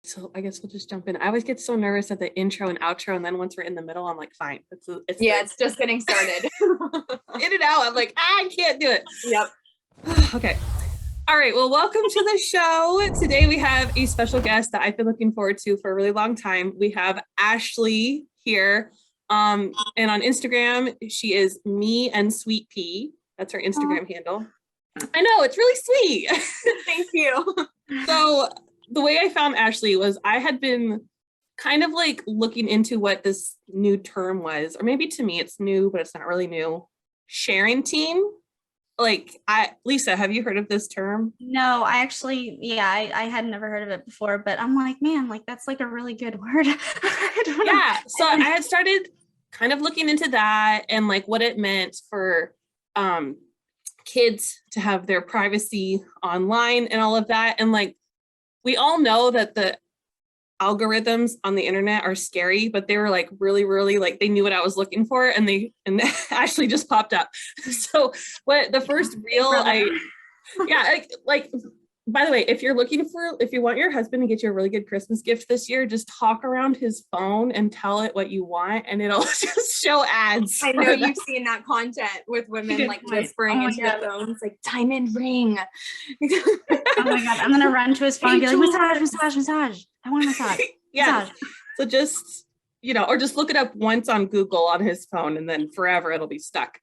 So I guess we'll just jump in. I always get so nervous at the intro and outro, and then once we're in the middle, I'm like, fine. It's just getting started. In and out. I'm like, I can't do it. Yep. Okay. All right. Well, welcome to the show. Today we have a special guest that I've been looking forward to for a really long time. We have Ashley here. And on Instagram, she is me and Sweet Pea. That's her Instagram handle. I know, it's really sweet. Thank you. So the way I found Ashley was I had been kind of like looking into what this new term was, or maybe to me it's new, but it's not really new. Sharing teen. Lisa, have you heard of this term? No, I actually, I had never heard of it before, but I'm like, man, like that's like a really good word. I don't know. Yeah. So I had started kind of looking into that and like what it meant for kids to have their privacy online and all of that. And like, we all know that the algorithms on the internet are scary, but they were like really, really like they knew what I was looking for, and Ashley just popped up. So what the first reel by the way, if you want your husband to get you a really good Christmas gift this year, just talk around his phone and tell it what you want, and it'll just show ads. I know you've seen that content with women like whispering into the phones, like diamond ring. Oh my God, I'm gonna run to his phone and be like, massage. I want a massage. Yeah. Massage. So just, or just look it up once on Google on his phone, and then forever it'll be stuck.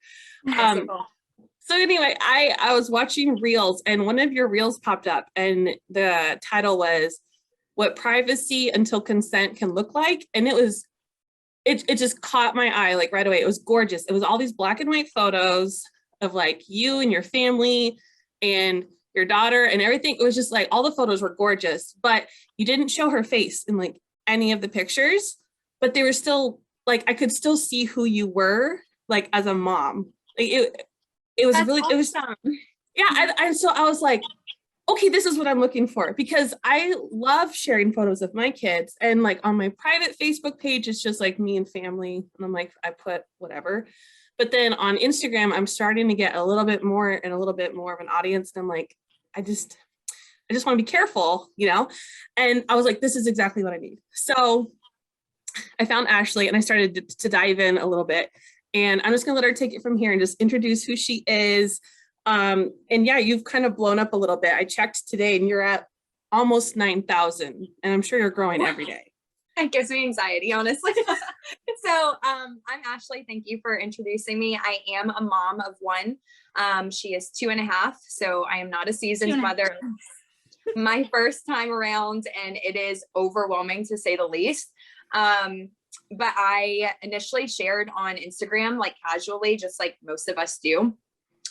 So anyway, I was watching reels, and one of your reels popped up, and the title was "What Privacy Until Consent Can Look Like," and it just caught my eye like right away. It was gorgeous. It was all these black and white photos of like you and your family and your daughter and everything. It was just like all the photos were gorgeous, but you didn't show her face in like any of the pictures, but they were still like I could still see who you were like as a mom. Like, it was That's really awesome. It was and so I was like, okay, this is what I'm looking for, because I love sharing photos of my kids, and like on my private Facebook page it's just like me and family, and I'm like I put whatever, but then on Instagram I'm starting to get a little bit more of an audience, and I'm like I just want to be careful, and I was like, this is exactly what I need. So I found Ashley and I started to dive in a little bit. And I'm just going to let her take it from here and just introduce who she is. And yeah, you've kind of blown up a little bit. I checked today and you're at almost 9,000. And I'm sure you're growing every day. It gives me anxiety, honestly. So I'm Ashley. Thank you for introducing me. I am a mom of one. She is 2.5. So I am not a seasoned mother. My first time around, and it is overwhelming to say the least. But I initially shared on Instagram, like casually, just like most of us do.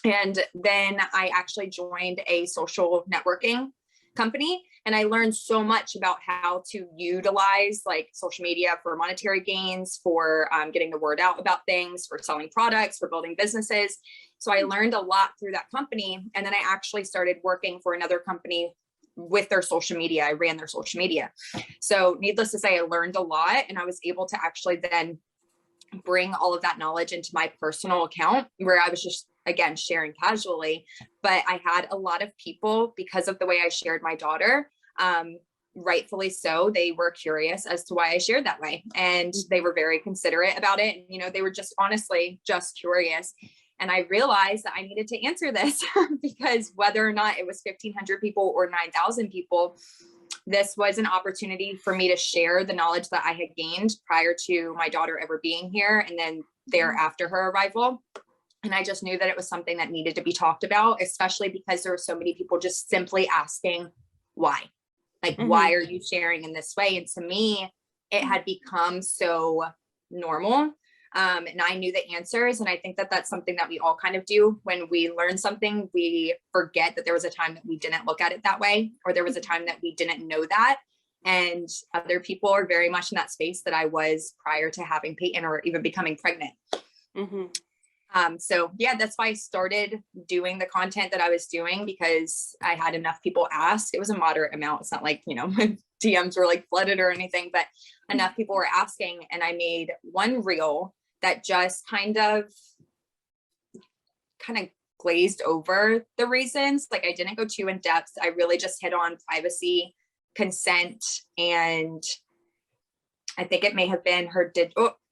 And then I actually joined a social networking company, and I learned so much about how to utilize like social media for monetary gains, for getting the word out about things, for selling products, for building businesses. So I learned a lot through that company. And then I actually started working for another company with their social media. I ran their social media. So needless to say, I learned a lot, and I was able to actually then bring all of that knowledge into my personal account, where I was just, again, sharing casually. But I had a lot of people, because of the way I shared my daughter, rightfully so, they were curious as to why I shared that way. And they were very considerate about it. They were just honestly just curious. And I realized that I needed to answer this because whether or not it was 1,500 people or 9,000 people, this was an opportunity for me to share the knowledge that I had gained prior to my daughter ever being here, and then thereafter her arrival. And I just knew that it was something that needed to be talked about, especially because there were so many people just simply asking why. Like, why are you sharing in this way? And to me, it had become so normal. And I knew the answers. And I think that that's something that we all kind of do. When we learn something, we forget that there was a time that we didn't look at it that way, or there was a time that we didn't know that. And other people are very much in that space that I was prior to having Peyton or even becoming pregnant. So yeah, that's why I started doing the content that I was doing, because I had enough people ask. It was a moderate amount. It's not like, my DMs were like flooded or anything, but enough people were asking. And I made one reel that just kind of glazed over the reasons. Like, I didn't go too in depth. I really just hit on privacy consent, and I think it may have been her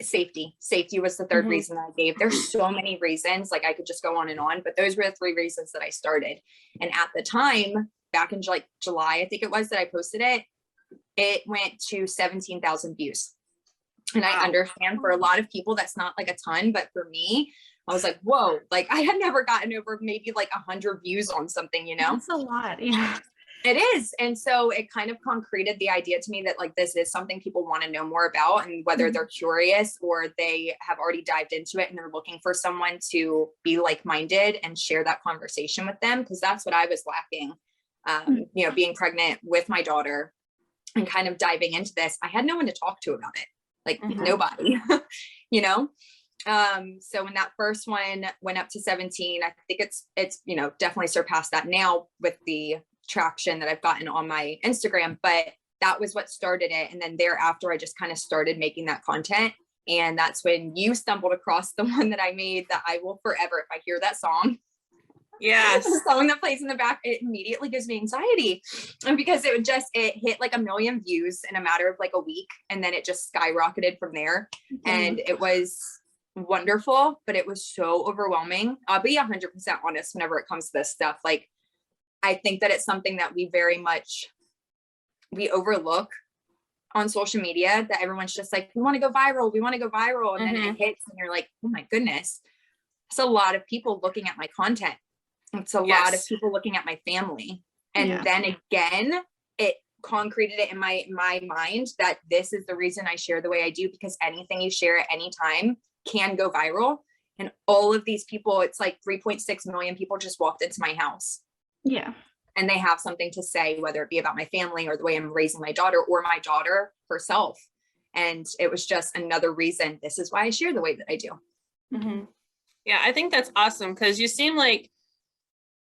safety. Safety was the third reason that I gave. There's so many reasons, like I could just go on, but those were the 3 reasons that I started. And at the time, back in July, I think it was, that I posted it, it went to 17,000 views. And I understand for a lot of people, that's not like a ton, but for me, I was like, whoa, like I had never gotten over maybe like 100 views on something, you know? That's a lot. Yeah. It is. And so it kind of concreted the idea to me that like, this is something people want to know more about, and whether they're curious or they have already dived into it and they're looking for someone to be like-minded and share that conversation with them. Cause that's what I was lacking. You know, being pregnant with my daughter and kind of diving into this, I had no one to talk to about it. Like nobody, you know? So when that first one went up to 17, I think it's, you know, definitely surpassed that now with the traction that I've gotten on my Instagram, but that was what started it. And then thereafter, I just kind of started making that content. And that's when you stumbled across the one that I made, that I will forever, if I hear that song, yes, the song that plays in the back, it immediately gives me anxiety. And because it hit like 1 million views in a matter of like a week. And then it just skyrocketed from there. And it was wonderful, but it was so overwhelming. I'll be 100% honest whenever it comes to this stuff. Like, I think that it's something that we overlook on social media, that everyone's just like, we want to go viral. And then it hits and you're like, oh my goodness, it's a lot of people looking at my content. It's a lot of people looking at my family. And then again, it concreted it in my mind that this is the reason I share the way I do, because anything you share at any time can go viral. And all of these people, it's like 3.6 million people just walked into my house. Yeah. And they have something to say, whether it be about my family or the way I'm raising my daughter or my daughter herself. And it was just another reason. This is why I share the way that I do. Yeah, I think that's awesome, because you seem like,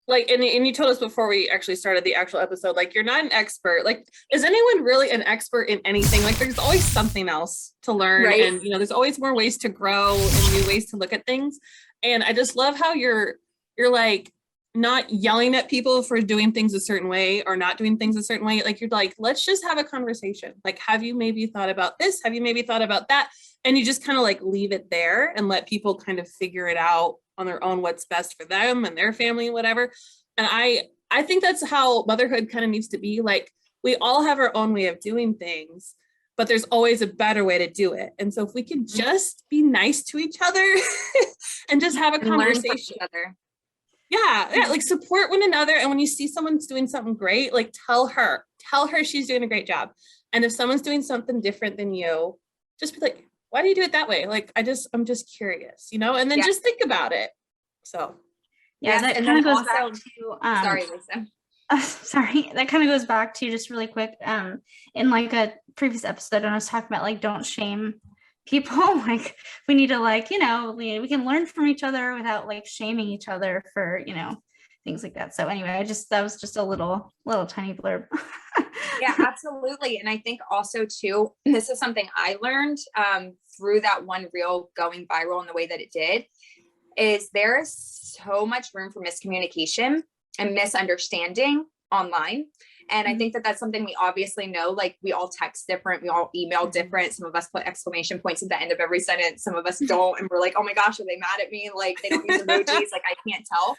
and you told us before we actually started the actual episode, like, you're not an expert. Like, is anyone really an expert in anything? Like, there's always something else to learn, right? And, you know, there's always more ways to grow and new ways to look at things. And I just love how you're like, not yelling at people for doing things a certain way or not doing things a certain way. Like, you're like, let's just have a conversation. Like, have you maybe thought about this? Have you maybe thought about that? And you just kind of like leave it there and let people kind of figure it out on their own, what's best for them and their family, whatever. And I think that's how motherhood kind of needs to be. Like, we all have our own way of doing things, but there's always a better way to do it. And so if we can just be nice to each other and just have a conversation. Yeah, like support one another. And when you see someone's doing something great, like tell her she's doing a great job. And if someone's doing something different than you, just be like, why do you do it that way? Like, I'm just curious, you know, and then just think about it. So yeah, that kind of goes back to sorry, Lisa. Sorry, that kind of goes back to, just really quick, in like a previous episode when I was talking about like, don't shame people. Like, we need to, like, you know, we can learn from each other without like shaming each other for, you know, things like that. So anyway, that was just a little tiny blurb. Yeah, absolutely. And I think also too, this is something I learned through that one reel going viral in the way that it did, is there is so much room for miscommunication and misunderstanding online. And I think that that's something we obviously know. Like, we all text different, we all email different. Some of us put exclamation points at the end of every sentence. Some of us don't. And we're like, oh my gosh, are they mad at me? Like, they don't use emojis. Like, I can't tell.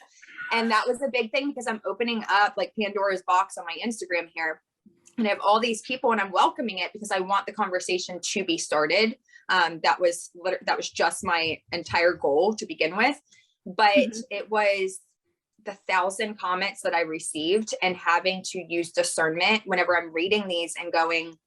And that was a big thing, because I'm opening up like Pandora's box on my Instagram here. And I have all these people and I'm welcoming it because I want the conversation to be started. That was just my entire goal to begin with. But it was the 1,000 comments that I received and having to use discernment whenever I'm reading these and going,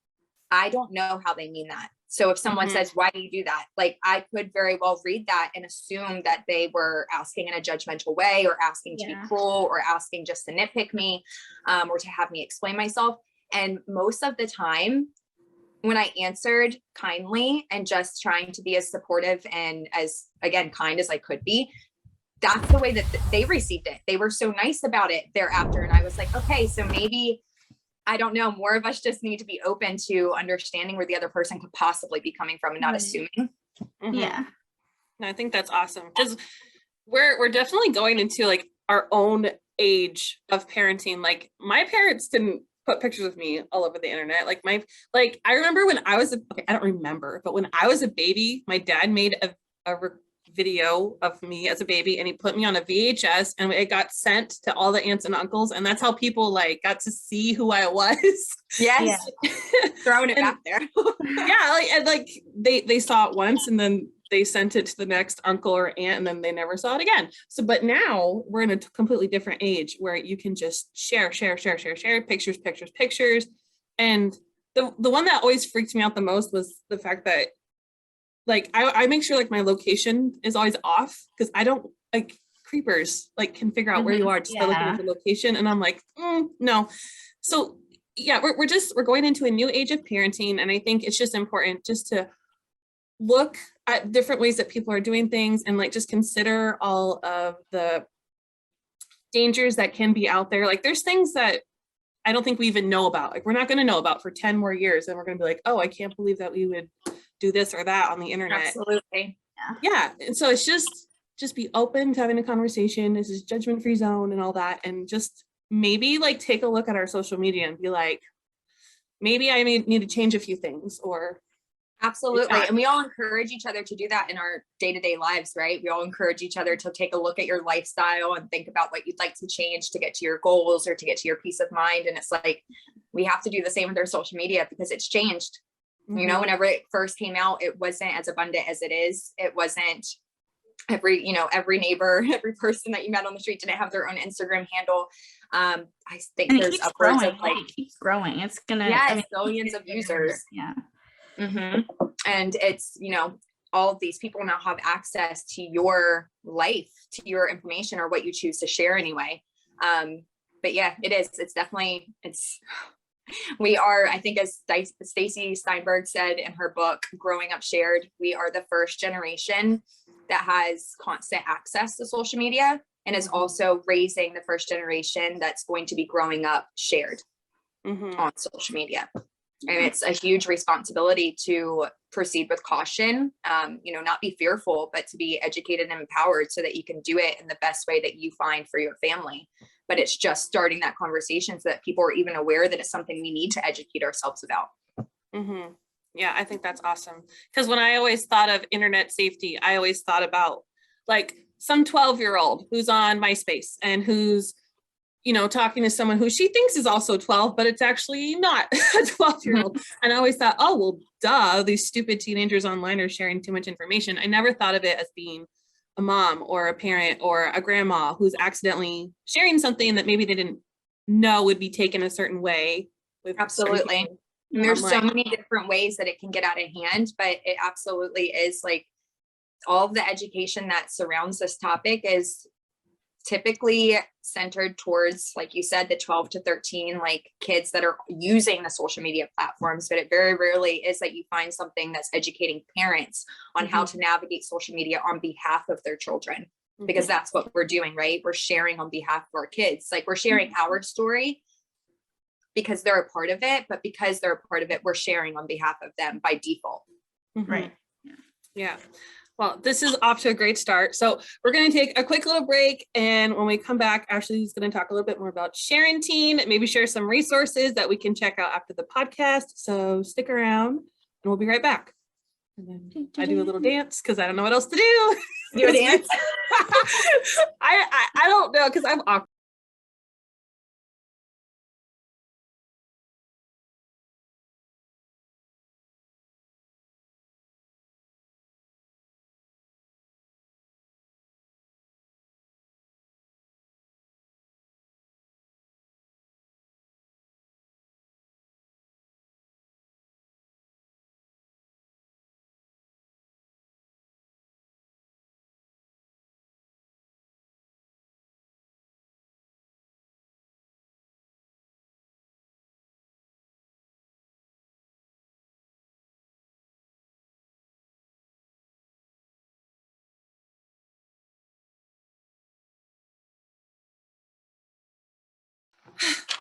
I don't know how they mean that. So if someone says, why do you do that? Like, I could very well read that and assume that they were asking in a judgmental way, or asking to be cruel, or asking just to nitpick me, or to have me explain myself. And most of the time when I answered kindly and just trying to be as supportive and as, again, kind as I could be, that's the way that they received it. They were so nice about it thereafter. And I was like, okay, so maybe, I don't know, more of us just need to be open to understanding where the other person could possibly be coming from and not assuming. Yeah. And I think that's awesome, because we're definitely going into like our own age of parenting. Like, my parents didn't put pictures of me all over the internet. Like I remember when I was, okay, I don't remember, but when I was a baby, my dad made a video of me as a baby and he put me on a VHS and it got sent to all the aunts and uncles. And that's how people like got to see who I was. Yes. Yeah. Throwing it back there. Yeah. Like, and like they saw it once and then they sent it to the next uncle or aunt and then they never saw it again. So, but now we're in a completely different age where you can just share pictures. And the one that always freaked me out the most was the fact that like, I make sure like my location is always off because I don't like creepers like can figure out where you are just by looking at the location. And I'm like, no. So yeah, we're going into a new age of parenting. And I think it's just important just to look at different ways that people are doing things and like just consider all of the dangers that can be out there. Like there's things that I don't think we even know about. Like we're not going to know about for 10 more years. And we're going to be like, oh, I can't believe that we would do this or that on the internet. Absolutely. Yeah. And so it's just be open to having a conversation. This is judgment-free zone and all that. And just maybe like take a look at our social media and be like, maybe I need to change a few things or. Absolutely. And we all encourage each other to do that in our day-to-day lives, right? We all encourage each other to take a look at your lifestyle and think about what you'd like to change to get to your goals or to get to your peace of mind. And it's like, we have to do the same with our social media because it's changed. Mm-hmm. You know, whenever it first came out, it wasn't as abundant as it is. It wasn't every neighbor, every person that you met on the street didn't have their own Instagram handle. I think there's upwards of like, it keeps growing. It's gonna, billions of users. Yeah. Mm-hmm. And it's, all of these people now have access to your life, to your information or what you choose to share anyway. But yeah, it's definitely, we are, I think as Stacy Steinberg said in her book, Growing Up Shared, we are the first generation that has constant access to social media and is also raising the first generation that's going to be growing up shared on social media. And it's a huge responsibility to proceed with caution, not be fearful, but to be educated and empowered so that you can do it in the best way that you find for your family. But it's just starting that conversation so that people are even aware that it's something we need to educate ourselves about. Mm-hmm. Yeah, I think that's awesome. Because when I always thought of internet safety, I always thought about like some 12-year-old who's on MySpace and who's talking to someone who she thinks is also 12, but it's actually not a 12-year-old. And I always thought, oh, well, duh, these stupid teenagers online are sharing too much information. I never thought of it as being a mom or a parent or a grandma who's accidentally sharing something that maybe they didn't know would be taken a certain way. Absolutely. And there's so many different ways that it can get out of hand, but it absolutely is like all of the education that surrounds this topic is typically centered towards, like you said, the 12 to 13, like kids that are using the social media platforms, but it very rarely is that you find something that's educating parents on how to navigate social media on behalf of their children, because that's what we're doing, right? We're sharing on behalf of our kids. Like we're sharing our story because they're a part of it, but because they're a part of it, we're sharing on behalf of them by default. Right. Yeah. Well, this is off to a great start. So we're going to take a quick little break. And when we come back, Ashley's going to talk a little bit more about Sharenting, maybe share some resources that we can check out after the podcast. So stick around and we'll be right back. And then I do a little dance because I don't know what else to do. You dance? I don't know because I'm awkward.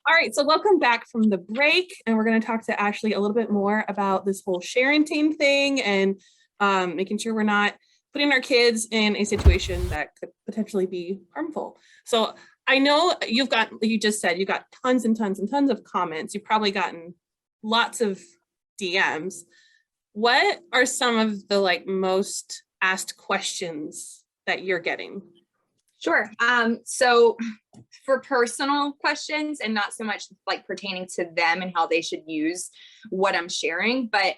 All right, so welcome back from the break, and we're going to talk to Ashley a little bit more about this whole Sharenting thing and making sure we're not putting our kids in a situation that could potentially be harmful. So I know you just said you got tons and tons and tons of comments. You've probably gotten lots of DMs. What are some of the like most asked questions that you're getting? Sure. So for personal questions and not so much like pertaining to them and how they should use what I'm sharing, but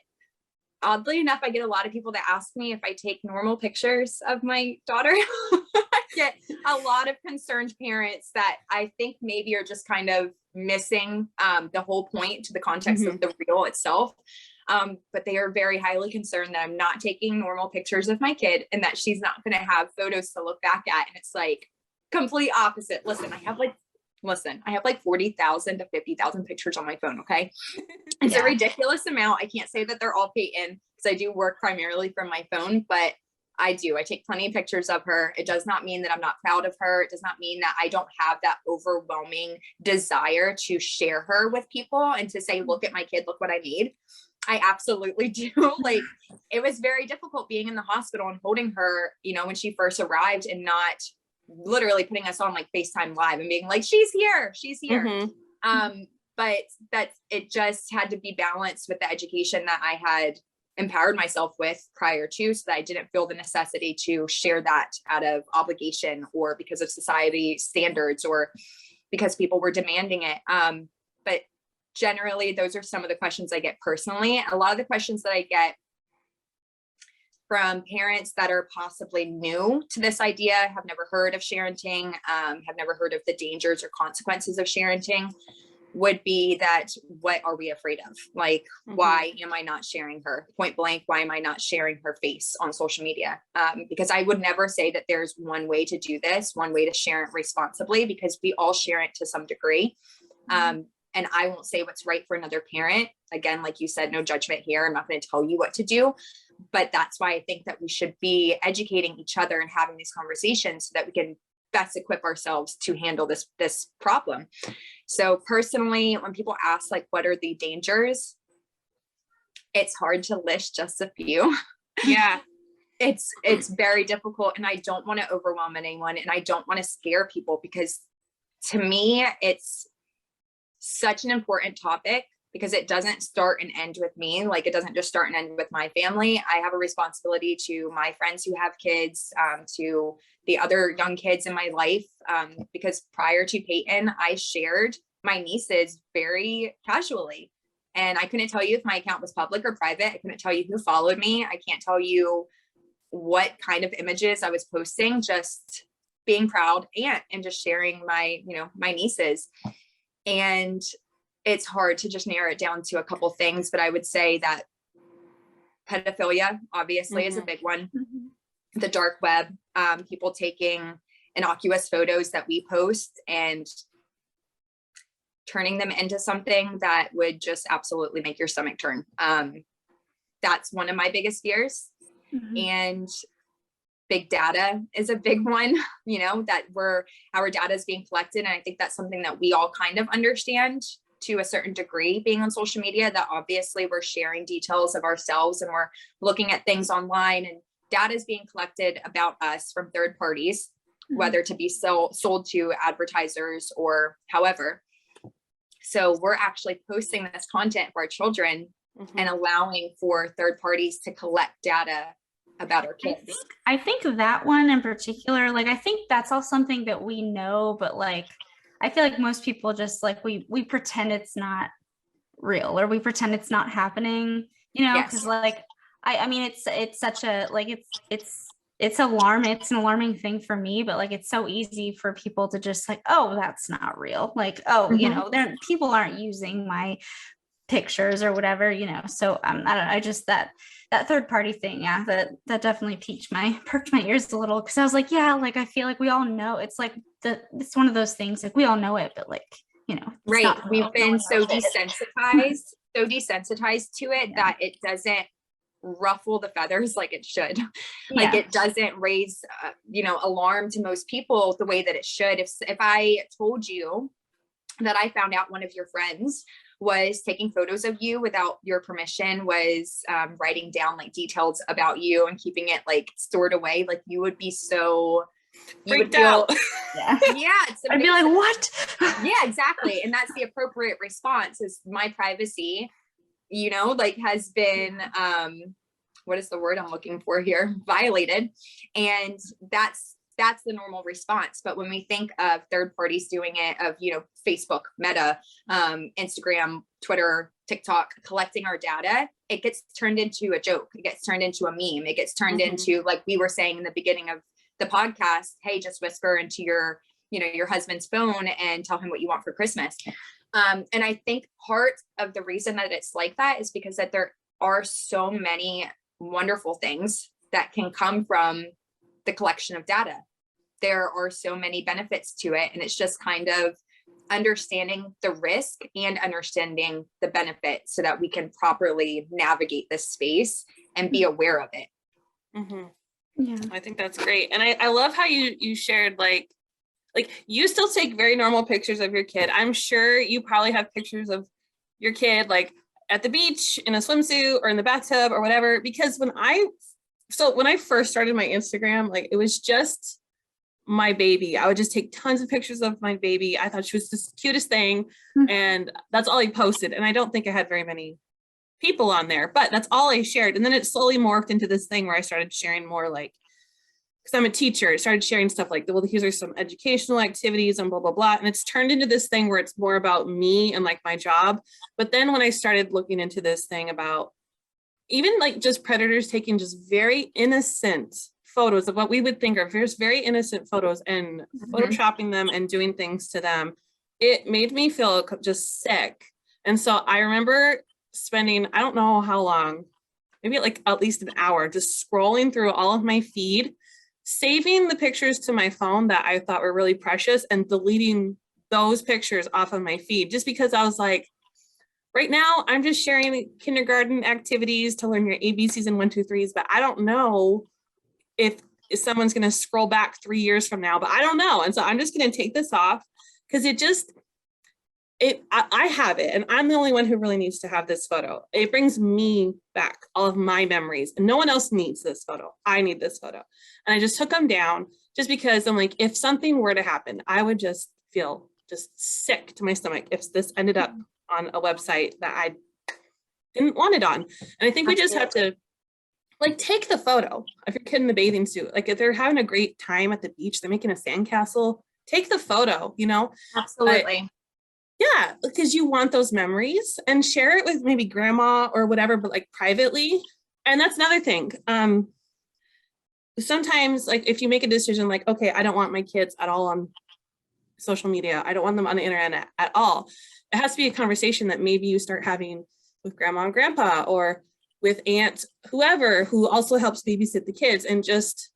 oddly enough, I get a lot of people that ask me if I take normal pictures of my daughter. I get a lot of concerned parents that I think maybe are just kind of missing the whole point to the context of the reel itself. But they are very highly concerned that I'm not taking normal pictures of my kid and that she's not going to have photos to look back at. And it's like complete opposite. Listen, I have like 40,000 to 50,000 pictures on my phone. Okay. It's a ridiculous amount. I can't say that they're all Peyton because I do work primarily from my phone, but I take plenty of pictures of her. It does not mean that I'm not proud of her. It does not mean that I don't have that overwhelming desire to share her with people and to say, look at my kid, look what I made. I absolutely do. Like, it was very difficult being in the hospital and holding her, you know, when she first arrived and not literally putting us on like FaceTime Live and being like, she's here. But that it just had to be balanced with the education that I had empowered myself with prior to, so that I didn't feel the necessity to share that out of obligation or because of society standards or because people were demanding it. But generally, those are some of the questions I get personally. A lot of the questions that I get from parents that are possibly new to this idea, have never heard of sharenting, have never heard of the dangers or consequences of sharenting, would be that, what are we afraid of? Like, why am I not sharing her? Point blank, why am I not sharing her face on social media? Because I would never say that there's one way to do this, one way to share it responsibly, because we all share it to some degree. And I won't say what's right for another parent. Again, like you said, no judgment here. I'm not going to tell you what to do. But that's why I think that we should be educating each other and having these conversations so that we can best equip ourselves to handle this problem. So personally, when people ask like, what are the dangers? It's hard to list just a few. Yeah. It's very difficult, and I don't want to overwhelm anyone, and I don't want to scare people, because to me, it's such an important topic, because it doesn't start and end with me. Like, it doesn't just start and end with my family. I have a responsibility to my friends who have kids, to the other young kids in my life. Because prior to Peyton, I shared my nieces very casually. And I couldn't tell you if my account was public or private. I couldn't tell you who followed me. I can't tell you what kind of images I was posting, just being proud and just sharing my nieces. And it's hard to just narrow it down to a couple things, but I would say that pedophilia obviously is a big one. The dark web, people taking innocuous photos that we post and turning them into something that would just absolutely make your stomach turn. That's one of my biggest fears. And big data is a big one, that our data is being collected. And I think that's something that we all kind of understand to a certain degree, being on social media, that obviously we're sharing details of ourselves and we're looking at things online, and data is being collected about us from third parties, whether to be sold to advertisers or however. So we're actually posting this content for our children and allowing for third parties to collect data about our kids. I think that one in particular, like, I think that's all something that we know, but like, I feel like most people just like, we pretend it's not real, or we pretend it's not happening, because like, I mean, it's such a, like, it's alarming. It's an alarming thing for me, but like, it's so easy for people to just like, oh, that's not real. Like, oh, people aren't using my pictures or whatever, so I don't know, I just that third party thing, that definitely perked my ears a little, because I was like, like, I feel like we all know, it's like it's one of those things, like we all know it, but like, right, we've been so desensitized to it that it doesn't ruffle the feathers like it should. Like, it doesn't raise alarm to most people the way that it should. If I told you that I found out one of your friends was taking photos of you without your permission, was writing down like details about you and keeping it like stored away, like, you would be so you Freaked would feel, out. Yeah. yeah, it's I'd be like, amazing. what? Yeah, exactly. And that's the appropriate response is my privacy, like has been, what is the word I'm looking for here? Violated. And that's the normal response. But when we think of third parties doing it, of, Facebook, Meta, Instagram, Twitter, TikTok, collecting our data, it gets turned into a joke. It gets turned into a meme. It gets turned into, like we were saying in the beginning of the podcast, hey, just whisper into your husband's phone and tell him what you want for Christmas. And I think part of the reason that it's like that is because that there are so many wonderful things that can come from the collection of data. There are so many benefits to it. And it's just kind of understanding the risk and understanding the benefit so that we can properly navigate this space and be aware of it. Mm-hmm. Yeah. I think that's great. And I love how you shared like you still take very normal pictures of your kid. I'm sure you probably have pictures of your kid like at the beach in a swimsuit or in the bathtub or whatever, because when I first started my Instagram, like it was just my baby. I would just take tons of pictures of my baby. I thought she was the cutest thing. And that's all I posted. And I don't think I had very many people on there, but that's all I shared. And then it slowly morphed into this thing where I started sharing more, like, because I'm a teacher, I started sharing stuff like, well, these are some educational activities and blah, blah, blah. And it's turned into this thing where it's more about me and like my job. But then when I started looking into this thing about even like just predators taking just very innocent photos of what we would think are just very innocent photos and photoshopping them and doing things to them, it made me feel just sick. And so I remember spending, I don't know how long, maybe like at least an hour, just scrolling through all of my feed, saving the pictures to my phone that I thought were really precious and deleting those pictures off of my feed, just because I was like, right now I'm just sharing kindergarten activities to learn your ABCs and 1, 2, 3s, but I don't know if someone's going to scroll back 3 years from now, but I don't know. And so I'm just going to take this off because I have it and I'm the only one who really needs to have this photo. It brings me back all of my memories and no one else needs this photo. I need this photo. And I just took them down just because I'm like, if something were to happen, I would just feel just sick to my stomach if this ended up on a website that I didn't want it on. And I think we just have to like take the photo of your kid in the bathing suit. Like if they're having a great time at the beach, they're making a sandcastle, take the photo, Absolutely. Yeah, because you want those memories and share it with maybe grandma or whatever, but like privately. And that's another thing. Sometimes like if you make a decision like, okay, I don't want my kids at all on social media. I don't want them on the internet at all. It has to be a conversation that maybe you start having with grandma and grandpa or with aunt, whoever, who also helps babysit the kids, and just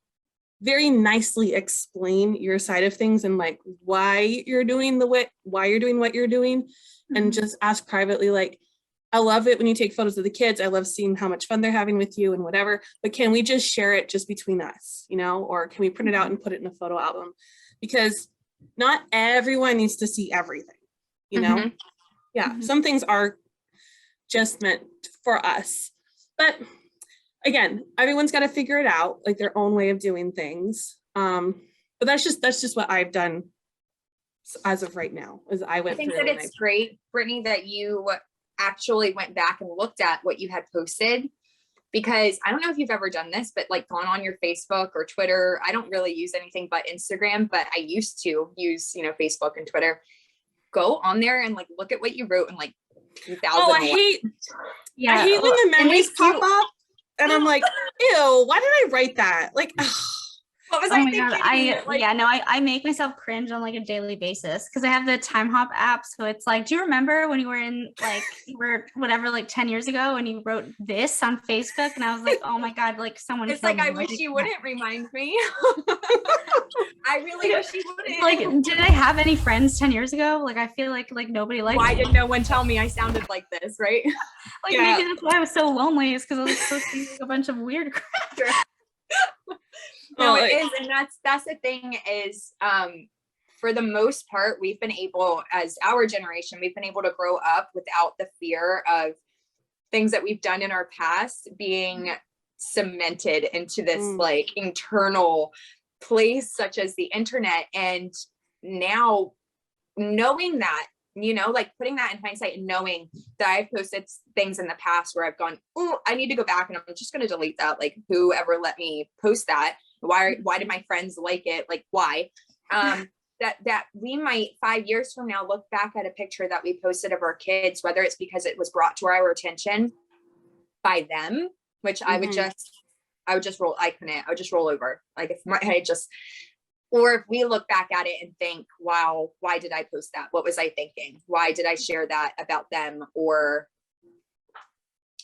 very nicely explain your side of things and like why you're doing what you're doing, and just ask privately, like, I love it when you take photos of the kids. I love seeing how much fun they're having with you and whatever, but can we just share it just between us, or can we print it out and put it in a photo album? Because not everyone needs to see everything, Yeah, some things are just meant for us. But again, everyone's got to figure it out, like their own way of doing things. But that's just what I've done as of right now. I think that it's great, Brittany, that you actually went back and looked at what you had posted, because I don't know if you've ever done this, but like gone on your Facebook or Twitter. I don't really use anything but Instagram, but I used to use, Facebook and Twitter. Go on there and like look at what you wrote in like 2000. Oh, I hate when the memories pop up and I'm like, ew, why did I write that? Like, what was oh I my thinking? God. I make myself cringe on like a daily basis because I have the time hop app. So it's like, do you remember when you were whatever, like 10 years ago and you wrote this on Facebook? And I was like, oh my God, like someone. It's like, I wish you wouldn't remind me. I really wish you wouldn't. Like, did I have any friends 10 years ago? Like, I feel like nobody liked me. Why did no one tell me I sounded like this, right? Maybe that's why I was so lonely, is because I was posting like a bunch of weird crap. No, it is. And that's the thing is, for the most part, we've been able, as our generation, we've been able to grow up without the fear of things that we've done in our past being cemented into this like internal place such as the internet. And now knowing that, like putting that in hindsight and knowing that I've posted things in the past where I've gone, oh, I need to go back and I'm just going to delete that. Like, whoever let me post that? Why did my friends like it? Like, why? That we might 5 years from now look back at a picture that we posted of our kids, whether it's because it was brought to our attention by them, which I would just roll over. Like if or if we look back at it and think, wow, why did I post that? What was I thinking? Why did I share that about them or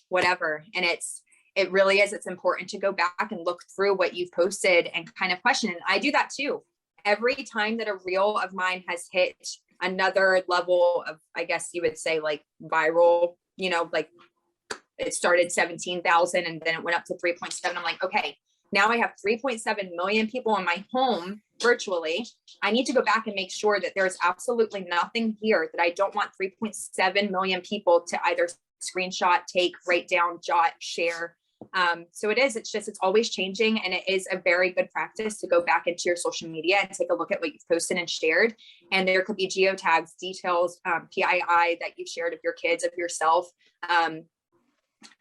whatever? And it really is. It's important to go back and look through what you've posted and kind of question. And I do that too. Every time that a reel of mine has hit another level of, I guess you would say like viral, like it started 17,000 and then it went up to 3.7. I'm like, okay, now I have 3.7 million people in my home virtually. I need to go back and make sure that there's absolutely nothing here that I don't want 3.7 million people to either screenshot, take, write down, jot, share. So it's always changing. And it is a very good practice to go back into your social media and take a look at what you've posted and shared. And there could be geotags, details, PII that you've shared of your kids, of yourself,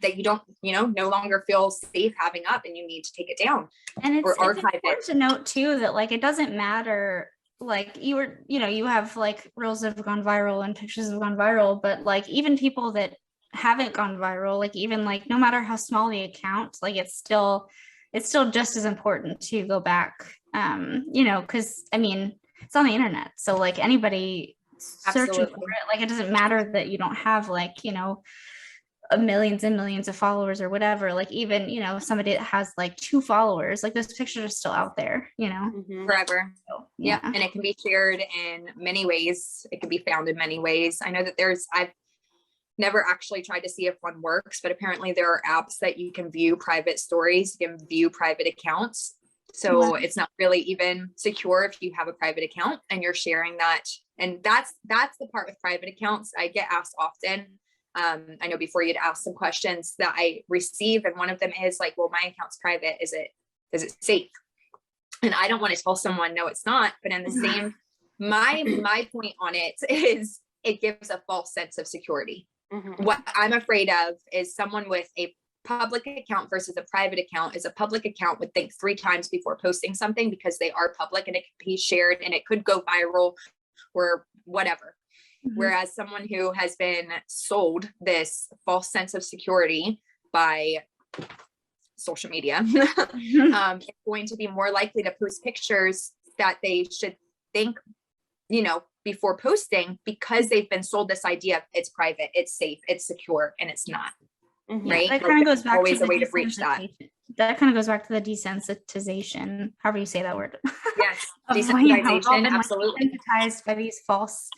that you don't, no longer feel safe having up and you need to take it down and it's archive important to note too, that like, it doesn't matter, like you have like reels that have gone viral and pictures have gone viral, but like even people that haven't gone viral, like even like no matter how small the account, like it's still just as important to go back, because I mean it's on the internet, so like anybody searching for it, like it doesn't matter that you don't have like millions and millions of followers or whatever, like even somebody that has like 2 followers, like those pictures are still out there forever. So, yeah. And it can be shared in many ways. It can be found in many ways. I know that I've never actually tried to see if one works, but apparently there are apps that you can view private stories, you can view private accounts. So it's not really even secure if you have a private account and you're sharing that. And that's the part with private accounts I get asked often. I know before you'd ask some questions that I receive, and one of them is like, well, my account's private. Is it safe? And I don't want to tell someone, no, it's not. But in the same, my point on it is it gives a false sense of security. What I'm afraid of is someone with a public account versus a private account. Is a public account would think 3 times before posting something because they are public and it can be shared and it could go viral or whatever. Whereas someone who has been sold this false sense of security by social media is going to be more likely to post pictures that they should think, before posting, because they've been sold this idea of it's private, it's safe, it's secure, and it's not. Right? That kind of goes back always to a way to breach that. That kind of goes back to the desensitization, however you say that word. Yes, desensitization, absolutely. Like, desensitized by these false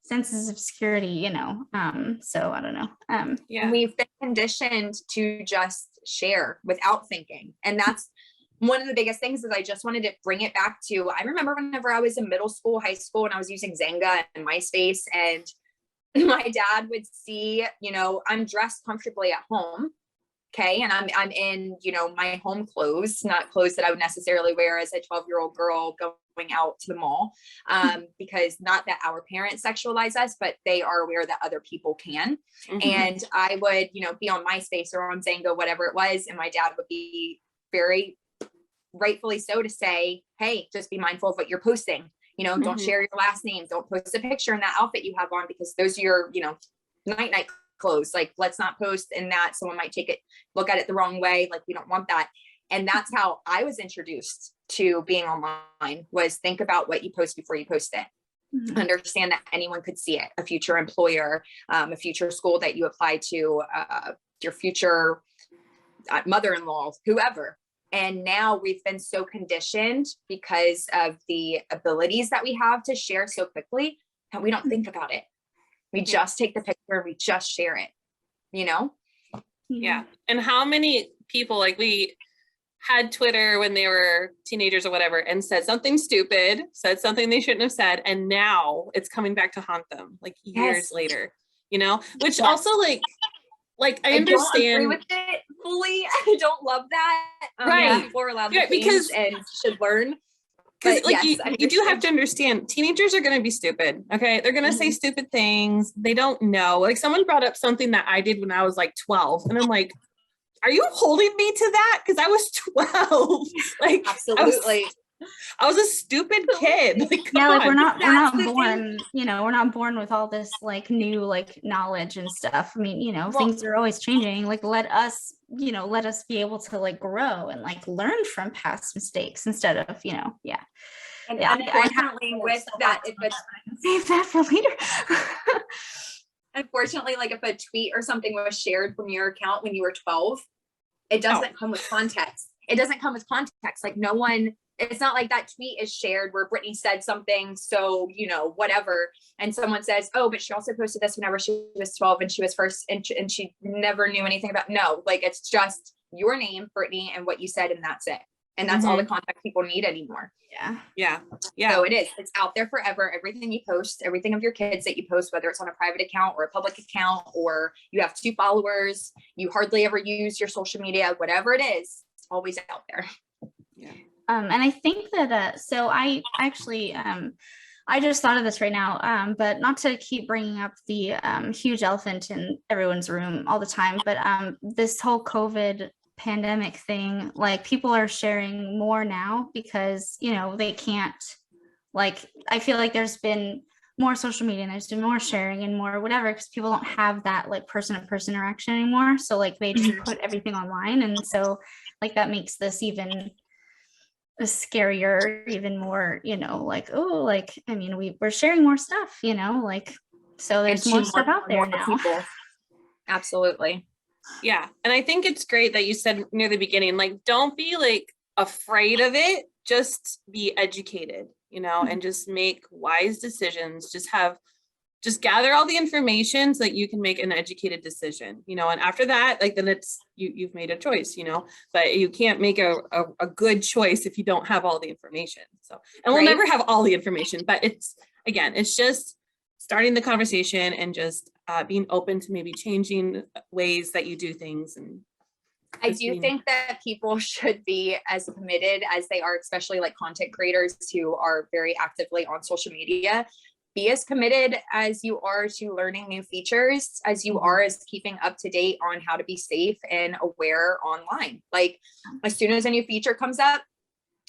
senses of security, so I don't know. And we've been conditioned to just share without thinking. And that's one of the biggest things. Is I just wanted to bring it back to, I remember whenever I was in middle school, high school, and I was using Zanga and MySpace, and my dad would see, I'm dressed comfortably at home. Okay. And I'm in, my home clothes, not clothes that I would necessarily wear as a 12-year-old girl going out to the mall. Because not that our parents sexualize us, but they are aware that other people can. And I would, be on MySpace or on Zanga, whatever it was. And my dad would be very rightfully so to say, hey, just be mindful of what you're posting. Don't share your last name. Don't post a picture in that outfit you have on, because those are your, night clothes. Like, let's not post in that. Someone might look at it the wrong way. Like, we don't want that. And that's how I was introduced to being online, was think about what you post before you post it. Understand that anyone could see it, a future employer, a future school that you apply to, your future mother-in-law, whoever. And now we've been so conditioned because of the abilities that we have to share so quickly that we don't think about it. We just take the picture, we just share it, Yeah. And how many people, like, we had Twitter when they were teenagers or whatever, and said something stupid, said something they shouldn't have said. And now it's coming back to haunt them like years later, which also like, I understand. Don't agree with it fully. I don't love that. Right. People are allowed to because and should learn. Because like yes, you do have to understand, teenagers are going to be stupid. Okay. They're going to say stupid things. They don't know. Like someone brought up something that I did when I was like 12. And I'm like, are you holding me to that? Because I was 12. Like absolutely. I was a stupid kid. Like, yeah, like we're not That's born, you know, we're not born with all this like new like knowledge and stuff. I mean, you know, things are always changing. Like let us be able to like grow and like learn from past mistakes instead of, you know, yeah. And yeah, unfortunately with that, if it's save that for later. unfortunately, like if a tweet or something was shared from your account when you were 12, it doesn't come with context. It doesn't come with context. Like no one, it's not like that tweet is shared where Brittany said something, so, you know, whatever. And someone says, oh, but she also posted this whenever she was 12 and she was first, and she never knew anything about, no, like it's just your name, Brittany, and what you said, and that's it. And that's all the context people need anymore. Yeah. So it's out there forever. Everything you post, everything of your kids that you post, whether it's on a private account or a public account, or you have 2 followers, you hardly ever use your social media, whatever it is, it's always out there. Yeah. And I think that, so I actually, I just thought of this right now, but not to keep bringing up the huge elephant in everyone's room all the time, but this whole COVID pandemic thing, like people are sharing more now because, you know, they can't, like, I feel like there's been more social media and there's been more sharing and more whatever, because people don't have that like person-to-person interaction anymore. So like they just put everything online. And so like that makes this even scarier, even more, you know, like, oh, like, I mean, we're sharing more stuff, you know, like, so there's more stuff out there now. People. Absolutely. Yeah. And I think it's great that you said near the beginning, like, don't be like afraid of it. Just be educated, you know, and just make wise decisions. Just gather all the information so that you can make an educated decision, you know, and after that, like, then it's, you've made a choice, you know, but you can't make a good choice if you don't have all the information. So, and we'll never have all the information, but it's, again, it's just starting the conversation and just being open to maybe changing ways that you do things. And I do think that people should be as committed as they are, especially like content creators who are very actively on social media. Be as committed as you are to learning new features, as you are as keeping up to date on how to be safe and aware online. Like as soon as a new feature comes up,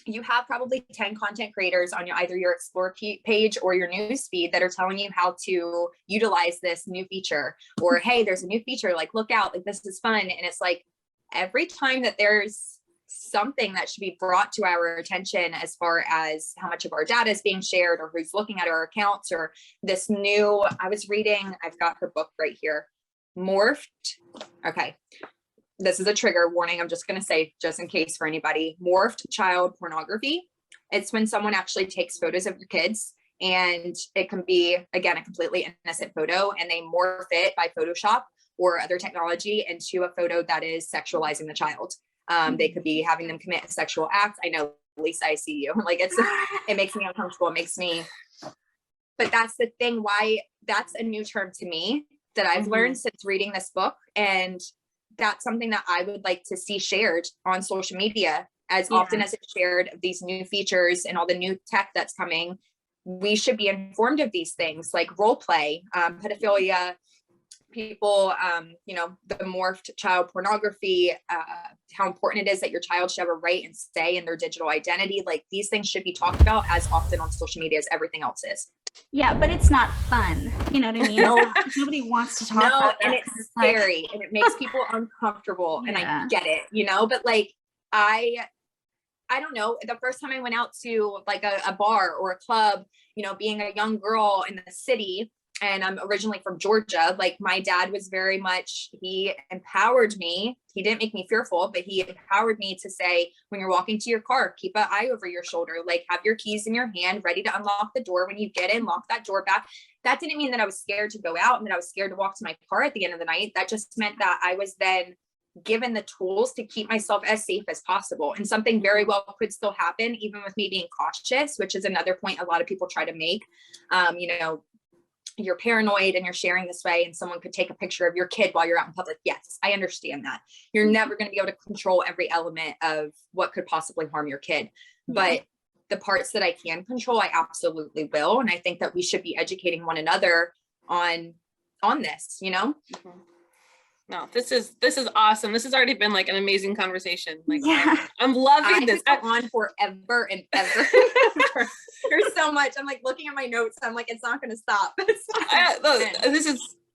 you have probably 10 content creators on either your explore page or your news feed that are telling you how to utilize this new feature, or, hey, there's a new feature, like, look out, like, this is fun. And it's like, every time that there's something that should be brought to our attention as far as how much of our data is being shared or who's looking at our accounts, or this new, I was reading, I've got her book right here, Morphed. Okay. This is a trigger warning. I'm just going to say, just in case for anybody, morphed child pornography. It's when someone actually takes photos of your kids, and it can be, again, a completely innocent photo, and they morph it by Photoshop or other technology into a photo that is sexualizing the child. They could be having them commit a sexual act. I know, Lisa, I see you. Like it makes me uncomfortable. It makes me, but that's the thing, why that's a new term to me that I've learned since reading this book. And that's something that I would like to see shared on social media as often as it's shared, of these new features and all the new tech that's coming. We should be informed of these things, like role play, pedophilia, people, you know, the morphed child pornography, how important it is that your child should have a right and say in their digital identity. Like these things should be talked about as often on social media as everything else is. Yeah, but it's not fun. You know what I mean? Nobody wants to talk about and that. it's scary and it makes people uncomfortable. And I get it, you know, but like, I don't know, the first time I went out to like a bar or a club, you know, being a young girl in the city, and I'm originally from Georgia, like my dad was very much, he empowered me. He didn't make me fearful, but he empowered me to say, when you're walking to your car, keep an eye over your shoulder, like have your keys in your hand, ready to unlock the door. When you get in, lock that door back. That didn't mean that I was scared to go out and that I was scared to walk to my car at the end of the night. That just meant that I was then given the tools to keep myself as safe as possible. And something very well could still happen, even with me being cautious, which is another point a lot of people try to make. You know, you're paranoid and you're sharing this way, and someone could take a picture of your kid while you're out in public. Yes, I understand that. You're never going to be able to control every element of what could possibly harm your kid. But the parts that I can control, I absolutely will. And I think that we should be educating one another on this, you know? Mhm. No, this is awesome. This has already been like an amazing conversation. Like, Yeah. I'm loving this. I could go on forever and ever. There's so much. I'm like looking at my notes. I'm like, it's not going to stop.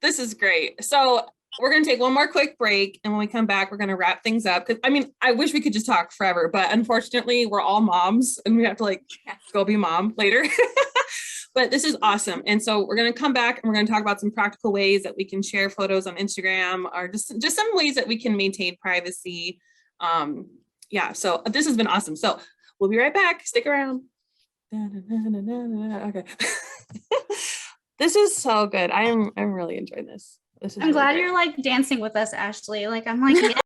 This is great. So we're going to take one more quick break. And when we come back, we're going to wrap things up. Cause I mean, I wish we could just talk forever, but unfortunately we're all moms and we have to like go be mom later. But this is awesome. And so we're going to come back and we're going to talk about some practical ways that we can share photos on Instagram, or just some ways that we can maintain privacy. Yeah, so this has been awesome. So we'll be right back. Stick around. Okay. This is so good. I'm really enjoying this. This is I'm glad great. you're like dancing with us, Ashley. Like, I'm like, yeah.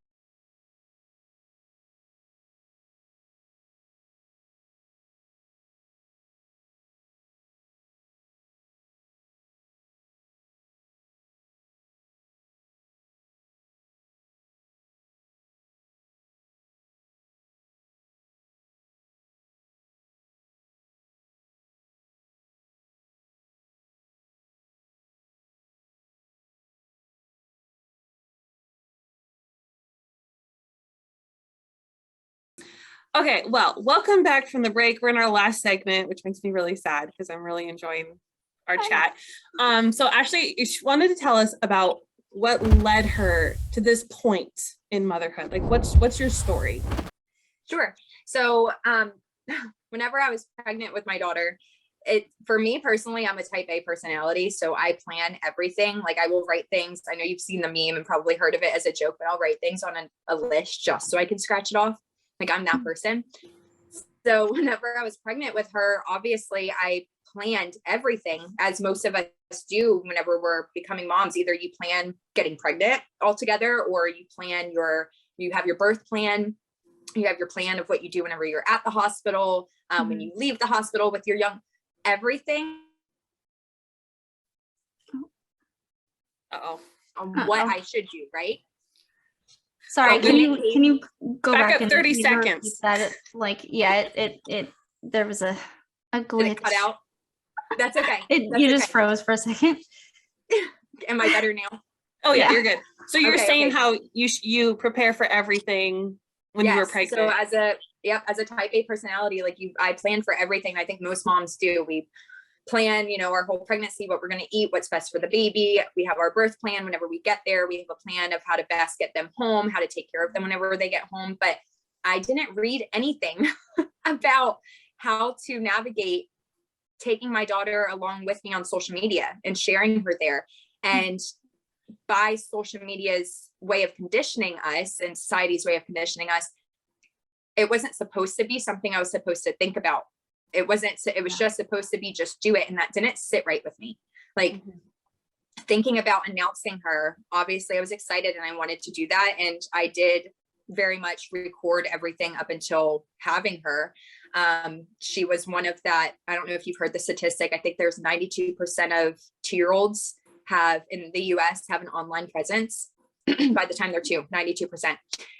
Okay, well, welcome back from the break. We're in our last segment, which makes me really sad because I'm really enjoying our chat. So Ashley, you wanted to tell us about what led her to this point in motherhood. Like, what's your story? Sure. So whenever I was pregnant with my daughter, for me personally, I'm a type A personality. So I plan everything. Like, I will write things. I know you've seen the meme and probably heard of it as a joke, but I'll write things on a list just so I can scratch it off. Like, I'm that person. So whenever I was pregnant with her, obviously I planned everything, as most of us do whenever we're becoming moms. Either you plan getting pregnant altogether, or you have your birth plan. You have your plan of what you do whenever you're at the hospital, when you leave the hospital with your young, everything. Uh-oh. On what I should do, right? Sorry, can you go back up 30 seconds? That like, yeah, it there was a glitch. Did it cut out? That's okay. You just froze for a second. Am I better now? Oh yeah, you're good. So you're saying how you prepare for everything when you were pregnant. So as a type A personality, like I plan for everything. I think most moms do. We plan, our whole pregnancy, what we're going to eat, what's best for the baby. We have our birth plan. Whenever we get there, we have a plan of how to best get them home, how to take care of them whenever they get home. But I didn't read anything about how to navigate taking my daughter along with me on social media and sharing her there. And by social media's way of conditioning us and society's way of conditioning us, it wasn't supposed to be something I was supposed to think about. It was just supposed to be just do it. And that didn't sit right with me. Like thinking about announcing her, obviously I was excited and I wanted to do that. And I did very much record everything up until having her. She was one of that. I don't know if you've heard the statistic. I think there's 92% of 2-year-olds in the US have an online presence by the time they're 92%.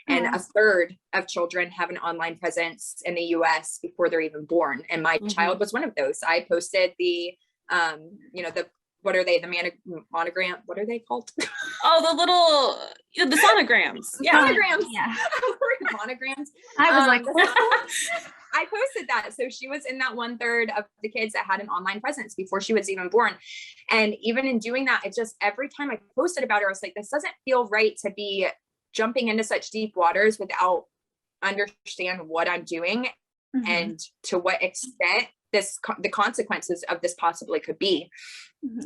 And a third of children have an online presence in the US before they're even born. And my child was one of those. I posted the what are they? The monogram. What are they called? Oh, the sonograms. Yeah. Sonograms. Yeah. Monograms. I was like, I posted that. So she was in that 1/3 of the kids that had an online presence before she was even born. And even in doing that, it just, every time I posted about her, I was like, this doesn't feel right to be jumping into such deep waters without understand what I'm doing and to what extent the consequences of this possibly could be.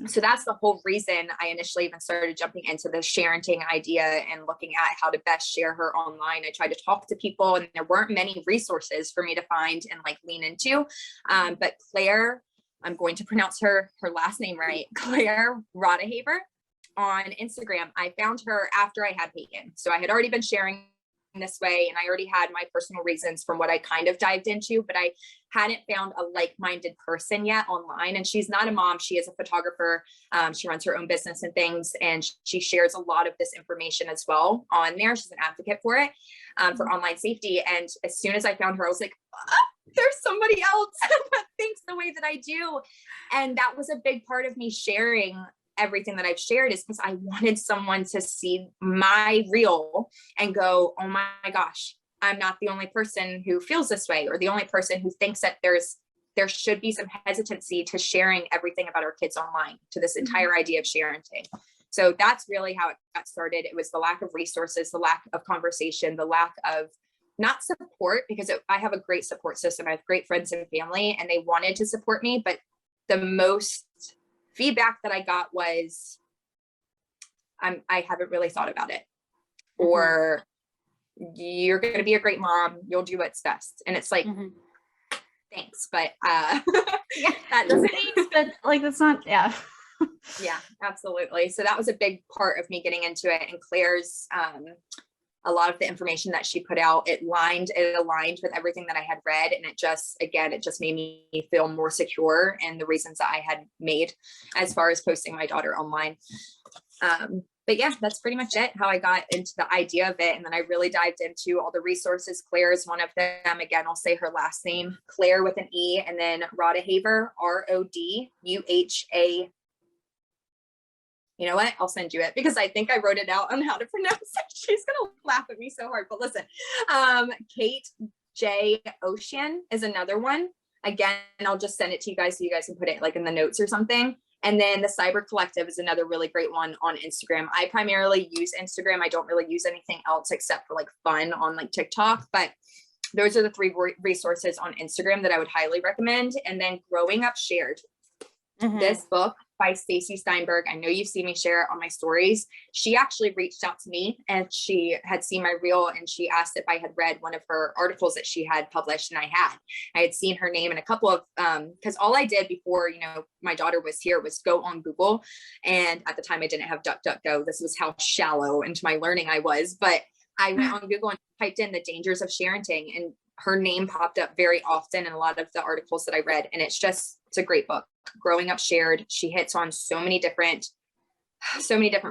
So that's the whole reason I initially even started jumping into the sharenting idea and looking at how to best share her online. I tried to talk to people and there weren't many resources for me to find and like lean into. But Claire, I'm going to pronounce her last name right, Claire Rodehaver on Instagram. I found her after I had Peyton. So I had already been sharing this way and I already had my personal reasons from what I kind of dived into, but I hadn't found a like-minded person yet online. And she's not a mom, she is a photographer. She runs her own business and things, and she shares a lot of this information as well on there. She's an advocate for it, for online safety. And as soon as I found her, I was like, there's somebody else that thinks the way that I do. And that was a big part of me sharing everything that I've shared, is because I wanted someone to see my reel and go, oh my gosh, I'm not the only person who feels this way, or the only person who thinks that there should be some hesitancy to sharing everything about our kids online, to this entire idea of parenting. So that's really how it got started. It was the lack of resources, the lack of conversation, the lack of not support, because I have a great support system. I have great friends and family, and they wanted to support me. But the most feedback that I got was, I haven't really thought about it, or you're going to be a great mom. You'll do what's best. And it's like, thanks, but yeah, that doesn't. Thanks, but like that's not. Yeah. Yeah, absolutely. So that was a big part of me getting into it. And Claire's, a lot of the information that she put out, it aligned with everything that I had read. And it just made me feel more secure in the reasons that I had made as far as posting my daughter online. But yeah, that's pretty much it, how I got into the idea of it. And then I really dived into all the resources. Claire is one of them. Again, I'll say her last name, Claire with an E, and then Rodahaver, Roduha. You know what? I'll send you it, because I think I wrote it out on how to pronounce it. She's going to laugh at me so hard, but listen, Kate J. Ocean is another one. Again, I'll just send it to you guys so you guys can put it like in the notes or something. And then the Cyber Collective is another really great one on Instagram. I primarily use Instagram. I don't really use anything else except for like fun on like TikTok, but those are the 3 resources on Instagram that I would highly recommend. And then Growing Up Shared. This book by Stacy Steinberg, I know you've seen me share it on my stories. She actually reached out to me, and she had seen my reel, and she asked if I had read one of her articles that she had published, and I had seen her name in a couple of, because all I did before, my daughter was here, was go on Google. And at the time I didn't have DuckDuckGo. This was how shallow into my learning I was, but I went on Google and typed in the dangers of parenting, and her name popped up very often in a lot of the articles that I read. And it's a great book. Growing Up Shared. She hits on so many different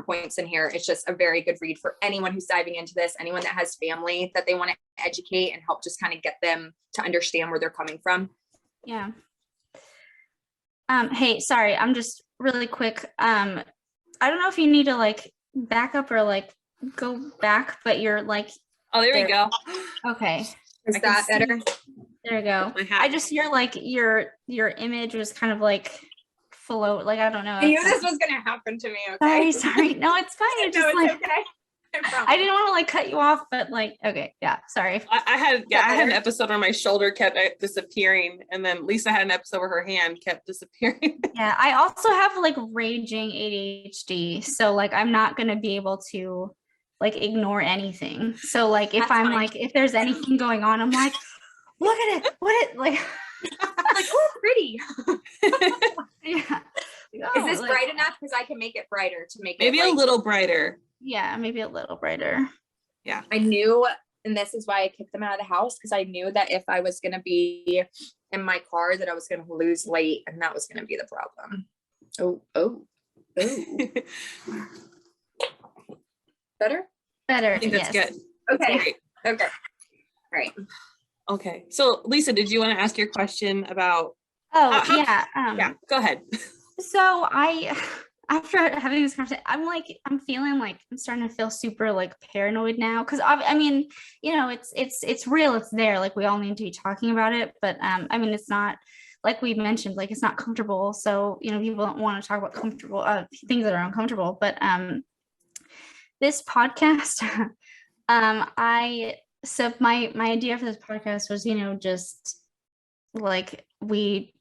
points in here. It's just a very good read for anyone who's diving into this, anyone that has family that they want to educate and help just kind of get them to understand where they're coming from. Yeah. Hey, sorry, I'm just really quick. I don't know if you need to like back up or like go back, but you're like, oh, there we go. Okay. Is that better? There you go. I just hear like your image was kind of like float, like I don't know. I knew this was gonna happen to me. Okay. Sorry. No, it's fine. It's just like okay. I didn't want to like cut you off, but like okay, yeah. Sorry. I had an episode where my shoulder kept disappearing, and then Lisa had an episode where her hand kept disappearing. Yeah, I also have like raging ADHD, so like I'm not gonna be able to like ignore anything. So like if I'm like if there's anything going on, I'm like, look at it. Like oh, pretty. Yeah. Is this bright enough? Because I can make it brighter to make maybe it a little brighter. Yeah, maybe a little brighter. Yeah. I knew, and this is why I kicked them out of the house, because I knew that if I was going to be in my car, that I was going to lose light, and that was going to be the problem. Oh. Better? Better. I think that's good. Okay. All right. Okay. So Lisa, did you want to ask your question about? Yeah. Go ahead. So after having this conversation, I'm feeling like I'm starting to feel super like paranoid now. Cause I mean, it's real. It's there. Like we all need to be talking about it, but I mean, it's not like we mentioned, like it's not comfortable. So, people don't want to talk about comfortable things that are uncomfortable, but this podcast, so my idea for this podcast was, just like we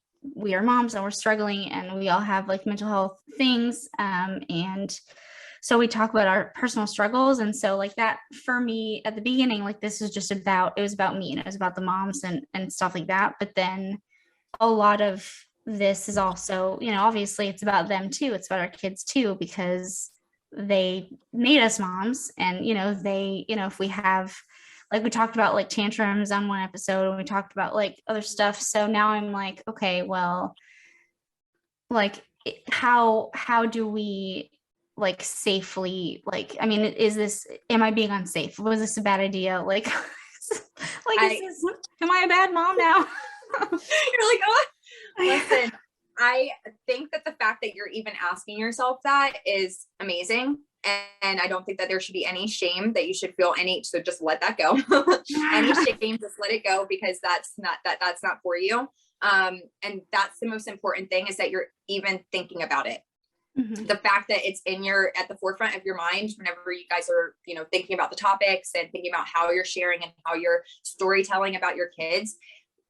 are moms and we're struggling and we all have like mental health things. And so we talk about our personal struggles. And so like that for me at the beginning, like this was it was about me and it was about the moms and stuff like that. But then a lot of this is also, obviously it's about them too. It's about our kids too, because they made us moms and, they, if we have, like we talked about like tantrums on one episode and we talked about like other stuff. So now I'm like, okay, well, like how do we like safely, like, I mean, am I being unsafe? Was this a bad idea? Like, am I a bad mom now? like, oh, listen, I think that the fact that you're even asking yourself that is amazing. And I don't think that there should be any shame that you should feel any, so just let that go. Any shame, just let it go, because that's not for you. And that's the most important thing, is that you're even thinking about it. Mm-hmm. The fact that it's at the forefront of your mind whenever you guys are, thinking about the topics and thinking about how you're sharing and how you're storytelling about your kids,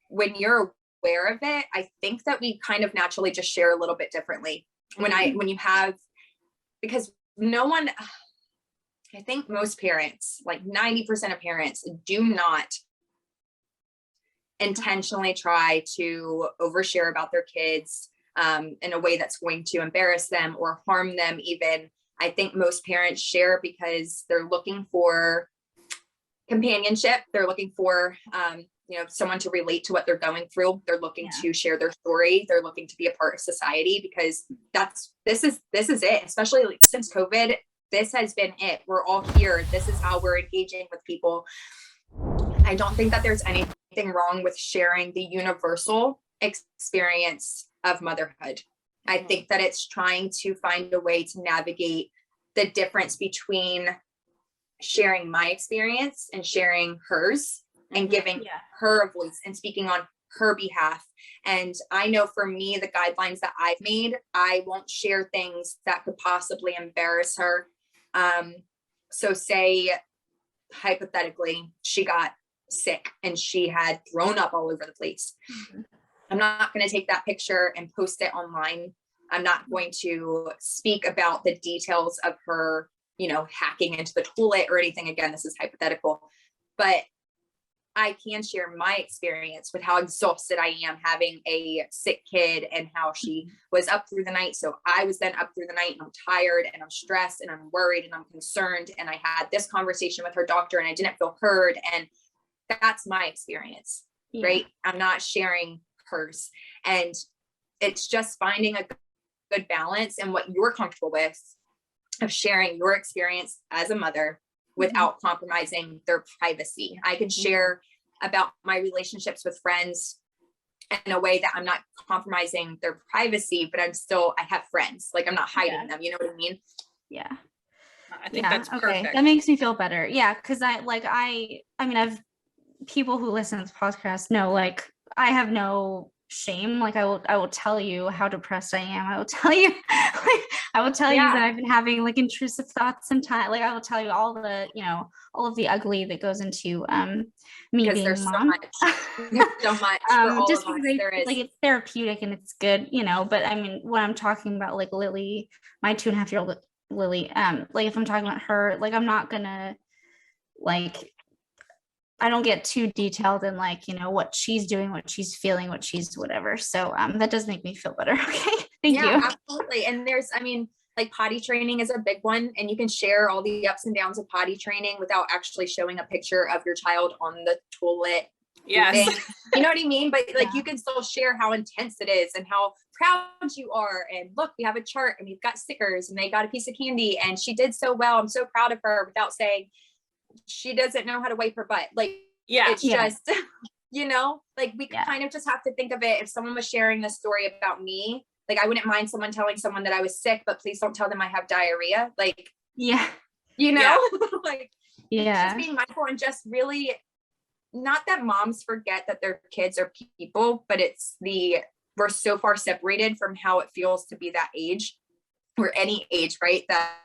when you're aware of it, I think that we kind of naturally just share a little bit differently. Because no one, I think most parents, like 90% of parents, do not intentionally try to overshare about their kids in a way that's going to embarrass them or harm them even. I think most parents share because they're looking for companionship. They're looking for, someone to relate to what they're going through. They're looking to share their story. They're looking to be a part of society, because this is it, especially like since COVID. This has been it. We're all here. This is how we're engaging with people. I don't think that there's anything wrong with sharing the universal experience of motherhood. I think that it's trying to find a way to navigate the difference between sharing my experience and sharing hers, and giving her a voice and speaking on her behalf. And I know for me, the guidelines that I've made, I won't share things that could possibly embarrass her. So say hypothetically, she got sick and she had thrown up all over the place. Mm-hmm. I'm not going to take that picture and post it online. I'm not going to speak about the details of her, hacking into the toilet or anything. Again, this is hypothetical, but I can share my experience with how exhausted I am having a sick kid and how she was up through the night. So I was then up through the night, and I'm tired and I'm stressed and I'm worried and I'm concerned. And I had this conversation with her doctor and I didn't feel heard. And that's my experience, right? I'm not sharing hers. And it's just finding a good balance and what you're comfortable with, of sharing your experience as a mother without compromising their privacy. I can share about my relationships with friends in a way that I'm not compromising their privacy, but I have friends. Like, I'm not hiding them. You know what I mean? Yeah. I think that's perfect. That makes me feel better. Yeah. Cause I've people who listen to this podcast know, like, I have no shame. Like, I will tell you how depressed I am. I will tell you, that I've been having like intrusive thoughts sometimes. Like, I will tell you all the, all of the ugly that goes into me being a mom. So much for all just of us. like, it's therapeutic and it's good, but I mean, when I'm talking about like Lily, my 2.5-year-old Lily, like, if I'm talking about her, like, I'm not gonna, like, I don't get too detailed in, like, what she's doing, what she's feeling, what she's whatever. So that does make me feel better. Okay. Thank you. Absolutely. And like, potty training is a big one, and you can share all the ups and downs of potty training without actually showing a picture of your child on the toilet. Yes. You know what I mean? But like, you can still share how intense it is and how proud you are. And look, we have a chart and we've got stickers and they got a piece of candy and she did so well. I'm so proud of her, without saying she doesn't know how to wipe her butt. Like, it's just, like, we kind of just have to think of it. If someone was sharing this story about me, like, I wouldn't mind someone telling someone that I was sick, but please don't tell them I have diarrhea. Like, like, just being mindful, and just really, not that moms forget that their kids are people, but we're so far separated from how it feels to be that age, or any age, right? That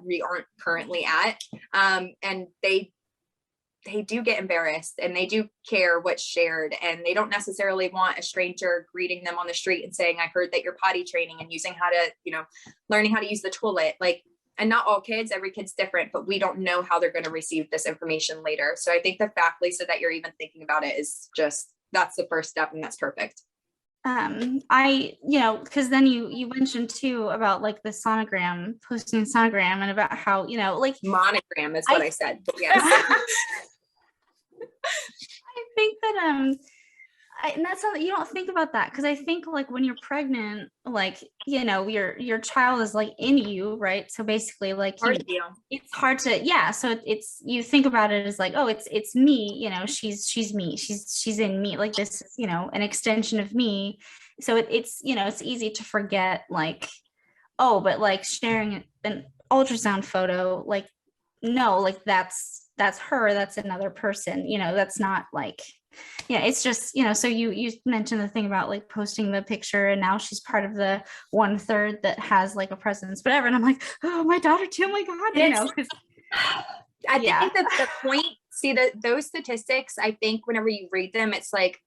we aren't currently at. And they do get embarrassed, and they do care what's shared, and they don't necessarily want a stranger greeting them on the street and saying, I heard that you're potty training and using how to, learning how to use the toilet. Like, and not all kids, every kid's different, but we don't know how they're going to receive this information later. So I think the fact, Lisa, that you're even thinking about it is that's the first step, and that's perfect. Because then you mentioned too about like the sonogram, posting sonogram, and about how, like, monogram is what I said. But yes. I think that and that's something you don't think about that, because I think like when you're pregnant, like, you know, your child is like in you, right? So basically like it's hard to, yeah, so it's you think about it as like, oh, it's me, you know, she's me, she's in me, like this is, you know, an extension of me. So it's, you know, it's easy to forget like, oh, but like sharing an ultrasound photo, like, no, like that's her, that's another person, you know, that's not like, yeah, it's just, you know, so you mentioned the thing about like posting the picture, and now she's part of the 1/3 that has like a presence, whatever. And I'm like, oh, my daughter too, oh my God, you know, because I think the point, see that those statistics, I think whenever you read them, it's like,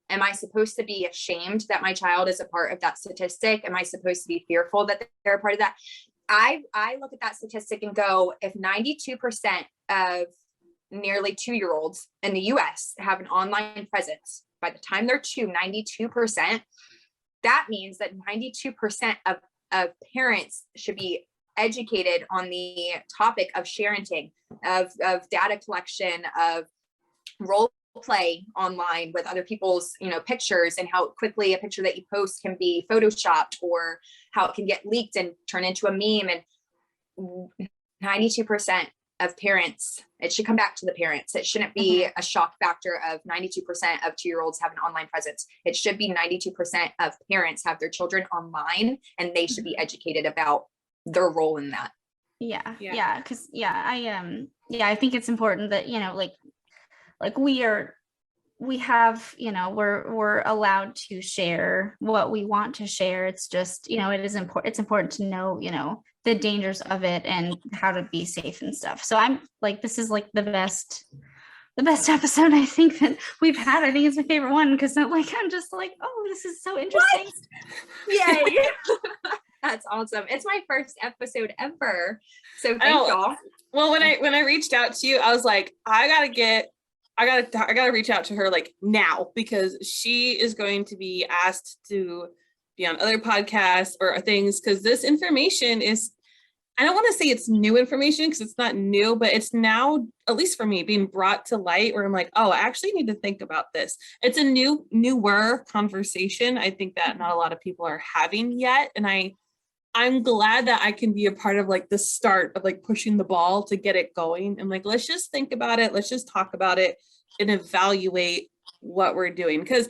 am I supposed to be ashamed that my child is a part of that statistic? Am I supposed to be fearful that they're a part of that? I look at that statistic and go, if 92% of nearly 2-year-olds in the US have an online presence by the time they're 92%, that means that 92% of parents should be educated on the topic of sharing, of data collection, of role play online with other people's, you know, pictures, and how quickly a picture that you post can be photoshopped, or how it can get leaked and turn into a meme. And 92% of parents, it should come back to the parents. It shouldn't be a shock factor of 92% of 2-year-olds have an online presence. It should be 92% of parents have their children online, and they should be educated about their role in that. Yeah. Because I think it's important that, you know, like we have, you know, we're allowed to share what we want to share. It's just, you know, it's important to know, you know, the dangers of it and how to be safe and stuff. So I'm like, this is like the best episode I think that we've had. I think it's my favorite one, because I'm just like, oh, this is so interesting. Yay. That's awesome. It's my first episode ever. So thank y'all. Well, when I reached out to you, I was like, I gotta reach out to her like now, because she is going to be asked to be on other podcasts or things, because this information is, I don't want to say it's new information because it's not new, but it's now, at least for me, being brought to light where I'm like, oh, I actually need to think about this. It's a newer conversation. I think that not a lot of people are having yet. And I'm glad that I can be a part of like the start of like pushing the ball to get it going. And like, let's just think about it. Let's just talk about it and evaluate what we're doing. Because,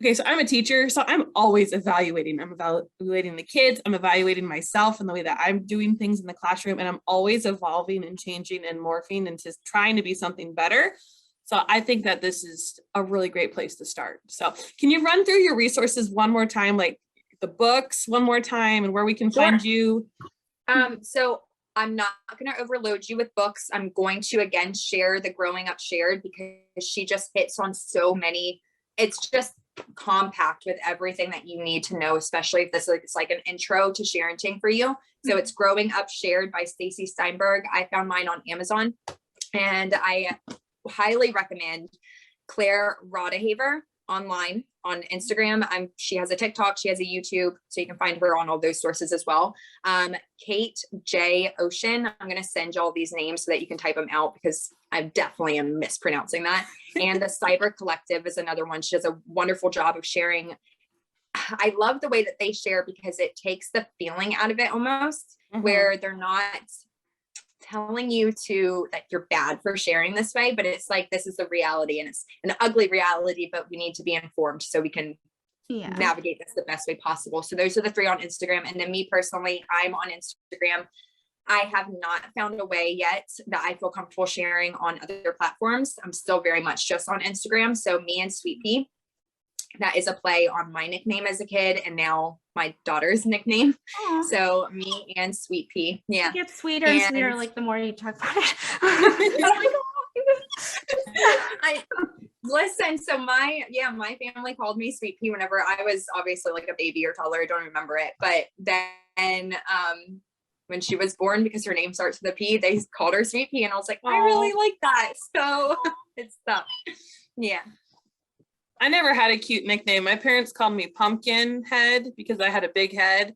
okay, so I'm a teacher, so I'm always evaluating. I'm evaluating the kids. I'm evaluating myself and the way that I'm doing things in the classroom. And I'm always evolving and changing and morphing and just trying to be something better. So I think that this is a really great place to start. So can you run through your resources one more time, like the books one more time, and where we can find you? So I'm not going to overload you with books. I'm going to again share the Growing Up Shared, because she just hits on so many. It's just compact with everything that you need to know, especially if this is like an intro to parenting for you. So it's Growing Up Shared by Stacy Steinberg. I found mine on Amazon, and I highly recommend Claire Rodehaver online on Instagram. She has a TikTok, she has a YouTube, so you can find her on all those sources as well. Kate J. Ocean, I'm going to send you all these names so that you can type them out, because I definitely am mispronouncing that. And the Cyber Collective is another one. She does a wonderful job of sharing. I love the way that they share, because it takes the feeling out of it almost, where they're not telling you that you're bad for sharing this way, but it's like, this is the reality, and it's an ugly reality, but we need to be informed so we can navigate this the best way possible. So those are the 3 on Instagram. And then me personally, I'm on Instagram. I have not found a way yet that I feel comfortable sharing on other platforms. I'm still very much just on Instagram. So me and Sweet Pea, that is a play on my nickname as a kid, and now my daughter's nickname. Aww. So me and Sweet Pea. Yeah. It gets sweeter and sweeter, like the more you talk about it. Listen, so my family called me Sweet Pea whenever I was obviously like a baby or toddler. I don't remember it. But then when she was born, because her name starts with a P, they called her Sweet Pea. And I was like, I really like that. So it's stuff. Yeah. I never had a cute nickname. My parents called me Pumpkin Head because I had a big head.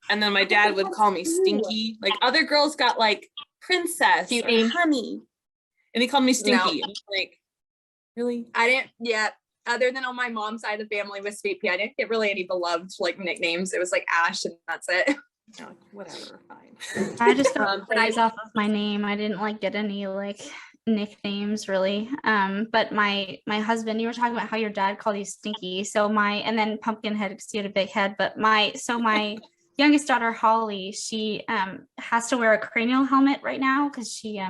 And then my dad would call me Stinky. Like other girls got like Princess or Honey. And he called me Stinky. No. Like, really? I didn't. Yeah. other than on my mom's side of the family with Sweet Pea, I didn't get really any beloved like nicknames. It was like Ash and that's it. Oh, whatever, fine. I just got But I off of my name. I didn't like get any like nicknames really. But my husband, you were talking about how your dad called you Stinky. So and then Pumpkinhead because you had a big head. But my youngest daughter Holly, she has to wear a cranial helmet right now because she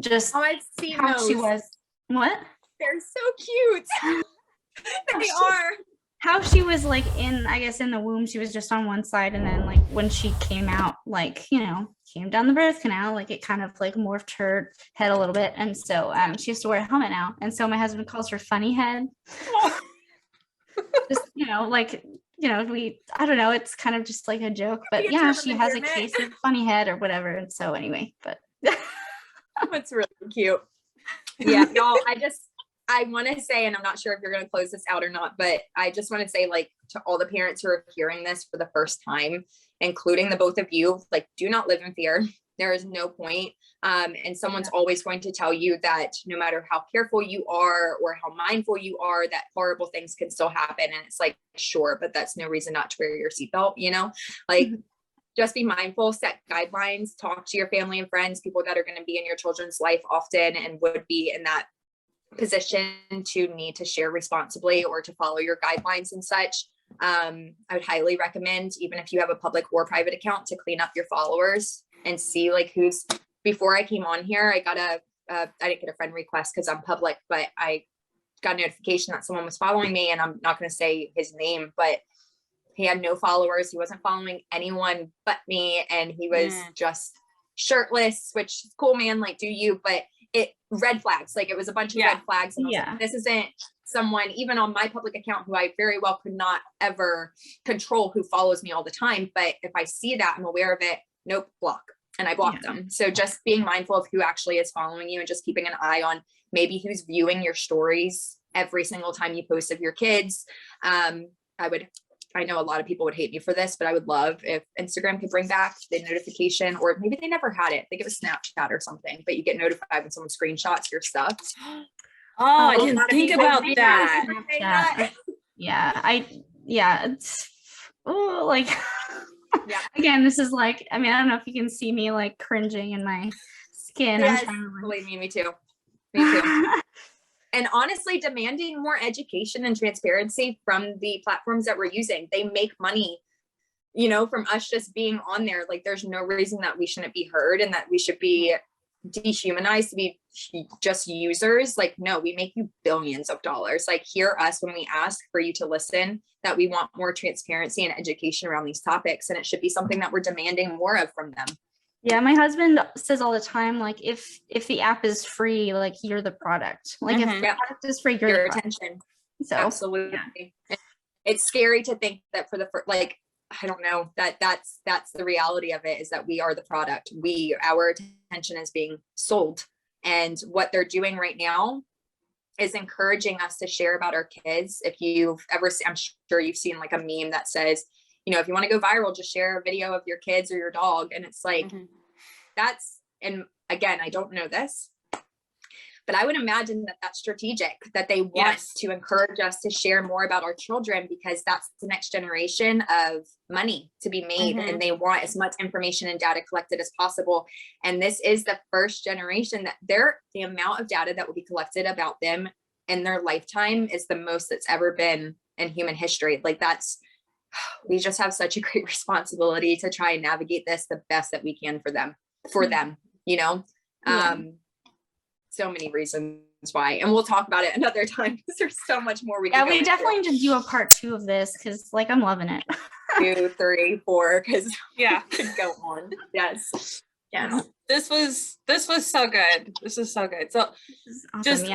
just I've seen how those. she was. What? They're so cute. They are. How she was like in the womb, she was just on one side, and then like when she came out, like came down the birth canal, like it kind of like morphed her head a little bit, and so she has to wear a helmet now, and so my husband calls her Funny Head. Just I don't know, it's kind of just like a joke, but yeah, she has a case of funny head or whatever, and so anyway, but it's really cute. Yeah, y'all, I want to say, and I'm not sure if you're going to close this out or not, but I just want to say, like, to all the parents who are hearing this for the first time, including the both of you, like, do not live in fear. There is no point. And someone's always going to tell you that no matter how careful you are or how mindful you are, that horrible things can still happen. And it's like, sure, but that's no reason not to wear your seatbelt, like, just be mindful, set guidelines, talk to your family and friends, people that are going to be in your children's life often and would be in that position to need to share responsibly or to follow your guidelines and such. I would highly recommend, even if you have a public or private account, to clean up your followers and see like who's. Before I came on here, I got I didn't get a friend request because I'm public, but I got a notification that someone was following me, and I'm not going to say his name, but he had no followers. He wasn't following anyone but me, and he was just shirtless, which is cool, man, like do you, but it red flags, like it was a bunch of red flags. And I was like, this isn't someone, even on my public account, who I very well could not ever control, who follows me all the time. But if I see that, I'm aware of it, nope, block. And I blocked them. So just being mindful of who actually is following you and just keeping an eye on maybe who's viewing your stories every single time you post of your kids. I know a lot of people would hate me for this, but I would love if Instagram could bring back the notification, or maybe they never had it. I think it was Snapchat or something, but you get notified when someone screenshots your stuff. Oh, I didn't think about that. It's like, again, this is like, I mean, I don't know if you can see me like cringing in my skin. Yes, believe me, me too. And honestly, demanding more education and transparency from the platforms that we're using. They make money, from us just being on there. Like, there's no reason that we shouldn't be heard and that we should be dehumanized to be just users. Like, no, we make you billions of dollars. Like, hear us when we ask for you to listen, that we want more transparency and education around these topics. And it should be something that we're demanding more of from them. Yeah, my husband says all the time, like, if the app is free, like, you're the product. Like, if the product is free, you're your the attention. So absolutely. Yeah. It's scary to think that for the like, I don't know, that's the reality of it, is that we are the product. Our attention is being sold. And what they're doing right now is encouraging us to share about our kids. If you've ever, I'm sure you've seen like a meme that says, if you want to go viral, just share a video of your kids or your dog. And it's like, and again, I don't know this, but I would imagine that that's strategic, that they want to encourage us to share more about our children, because that's the next generation of money to be made. And they want as much information and data collected as possible. And this is the first generation that the amount of data that will be collected about them in their lifetime is the most that's ever been in human history. Like, we just have such a great responsibility to try and navigate this the best that we can for them, so many reasons why, and we'll talk about it another time because there's so much more we can we definitely need to do a part 2 of this, because like I'm loving it. 2, 3, 4, because could go on. Yes. This was so good. This is so good. So Awesome, just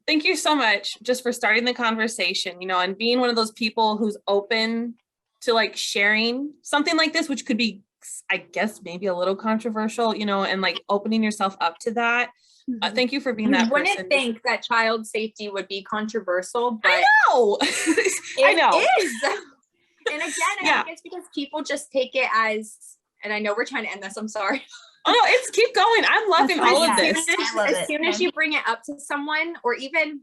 thank you so much just for starting the conversation, and being one of those people who's open to like sharing something like this, which could be, I guess, maybe a little controversial, and like opening yourself up to that. Thank you for being that person. You wouldn't think that child safety would be controversial, but I know. I know. It is. And again, I think it's because people just take it as, and I know we're trying to end this, I'm sorry. Oh no, keep going. I'm loving all of this. As soon as you bring it up to someone, or even,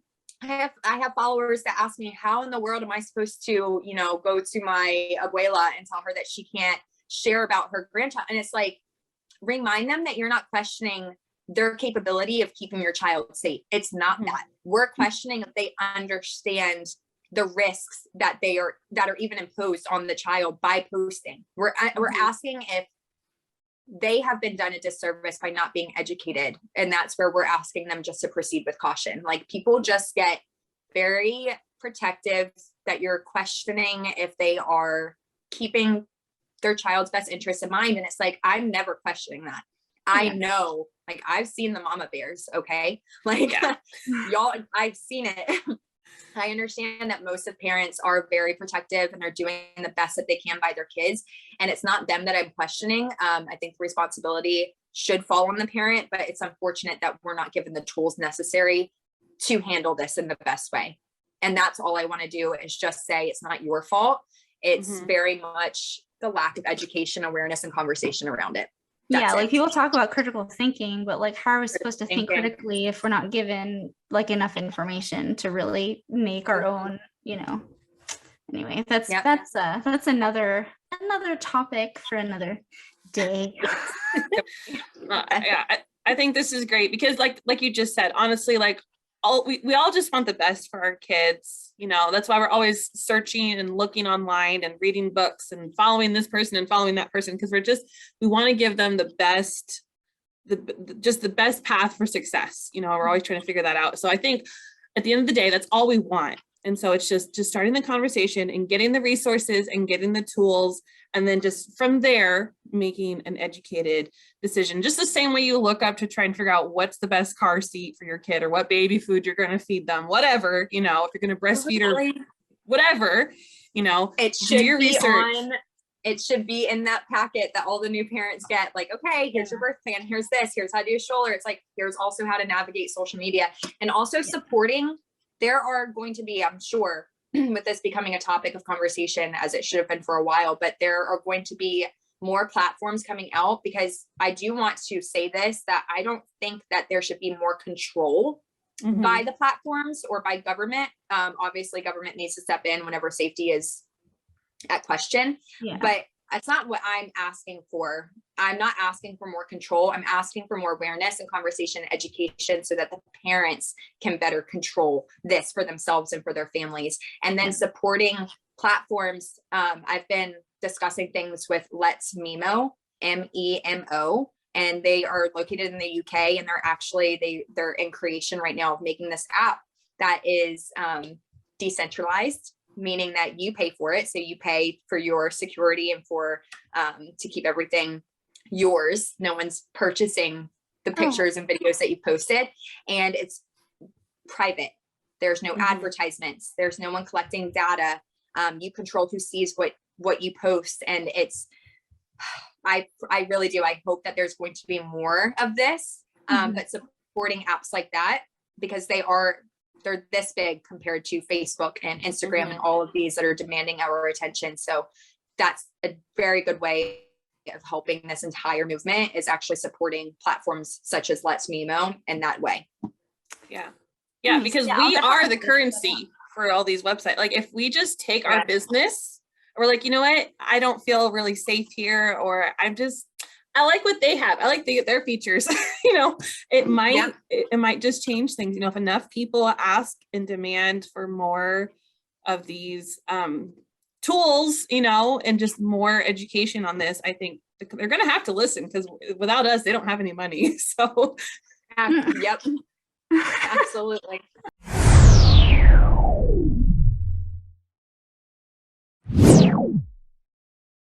I have followers that ask me, how in the world am I supposed to, you know, go to my abuela and tell her that she can't share about her grandchild? And it's like, remind them that you're not questioning their capability of keeping your child safe. It's not that. We're questioning if they understand the risks that are even imposed on the child by posting. We're asking if they have been done a disservice by not being educated. And that's where we're asking them just to proceed with caution. Like, people just get very protective that you're questioning if they are keeping their child's best interest in mind. And it's like, I'm never questioning that. I know, like, I've seen the mama bears. Okay. Like, y'all, I've seen it. I understand that most of parents are very protective and are doing the best that they can by their kids. And it's not them that I'm questioning. I think the responsibility should fall on the parent, but it's unfortunate that we're not given the tools necessary to handle this in the best way. And that's all I want to do, is just say it's not your fault. It's very much the lack of education, awareness, and conversation around it. That's like it. people talk about critical thinking, but like, how are we supposed to think critically if we're not given like enough information to really make our own, you know? Anyway, that's another topic for another day. I think this is great because like you just said, honestly, like we all just want the best for our kids. You know, that's why we're always searching and looking online and reading books and following this person and following that person, because we want to give them the best, the best path for success. You know, we're always trying to figure that out. So I think at the end of the day, that's all we want. And so it's just starting the conversation and getting the resources and getting the tools, and then just from there, making an educated decision, just the same way you look up to try and figure out what's the best car seat for your kid or what baby food you're going to feed them, whatever, you know, if you're going to breastfeed or whatever, you know, it should do your research. It should be in that packet that all the new parents get, like, okay, here's your birth plan. Here's this, here's how to do a stroller. It's like, here's also how to navigate social media, and also supporting. There are going to be, I'm sure, with this becoming a topic of conversation, as it should have been for a while, but there are going to be more platforms coming out, because I do want to say this, that I don't think that there should be more control by the platforms or by government. Obviously, government needs to step in whenever safety is at question, but that's not what I'm asking for. I'm not asking for more control. I'm asking for more awareness and conversation and education, so that the parents can better control this for themselves and for their families. And then supporting platforms. I've been discussing things with Let's Memo, MEMO, and they are located in the UK, and they're in creation right now of making this app that is decentralized, meaning that you pay for it. So you pay for your security and for to keep everything yours. No one's purchasing the pictures and videos that you posted, and it's private. There's no advertisements. There's no one collecting data. You control who sees what you post, and it's. I really do. I hope that there's going to be more of this, but supporting apps like that, because they're this big compared to Facebook and Instagram and all of these that are demanding our attention. So that's a very good way of helping this entire movement, is actually supporting platforms such as Let's Memo in that way. Yeah, because we are the currency for all these websites. Like, if we just take our business, we're like, you know what, I don't feel really safe here, or I like what they have. I like their features. You know, it might just change things. You know, if enough people ask and demand for more of these tools, you know, and just more education on this, I think they're going to have to listen, because without us, they don't have any money. So, yep, absolutely.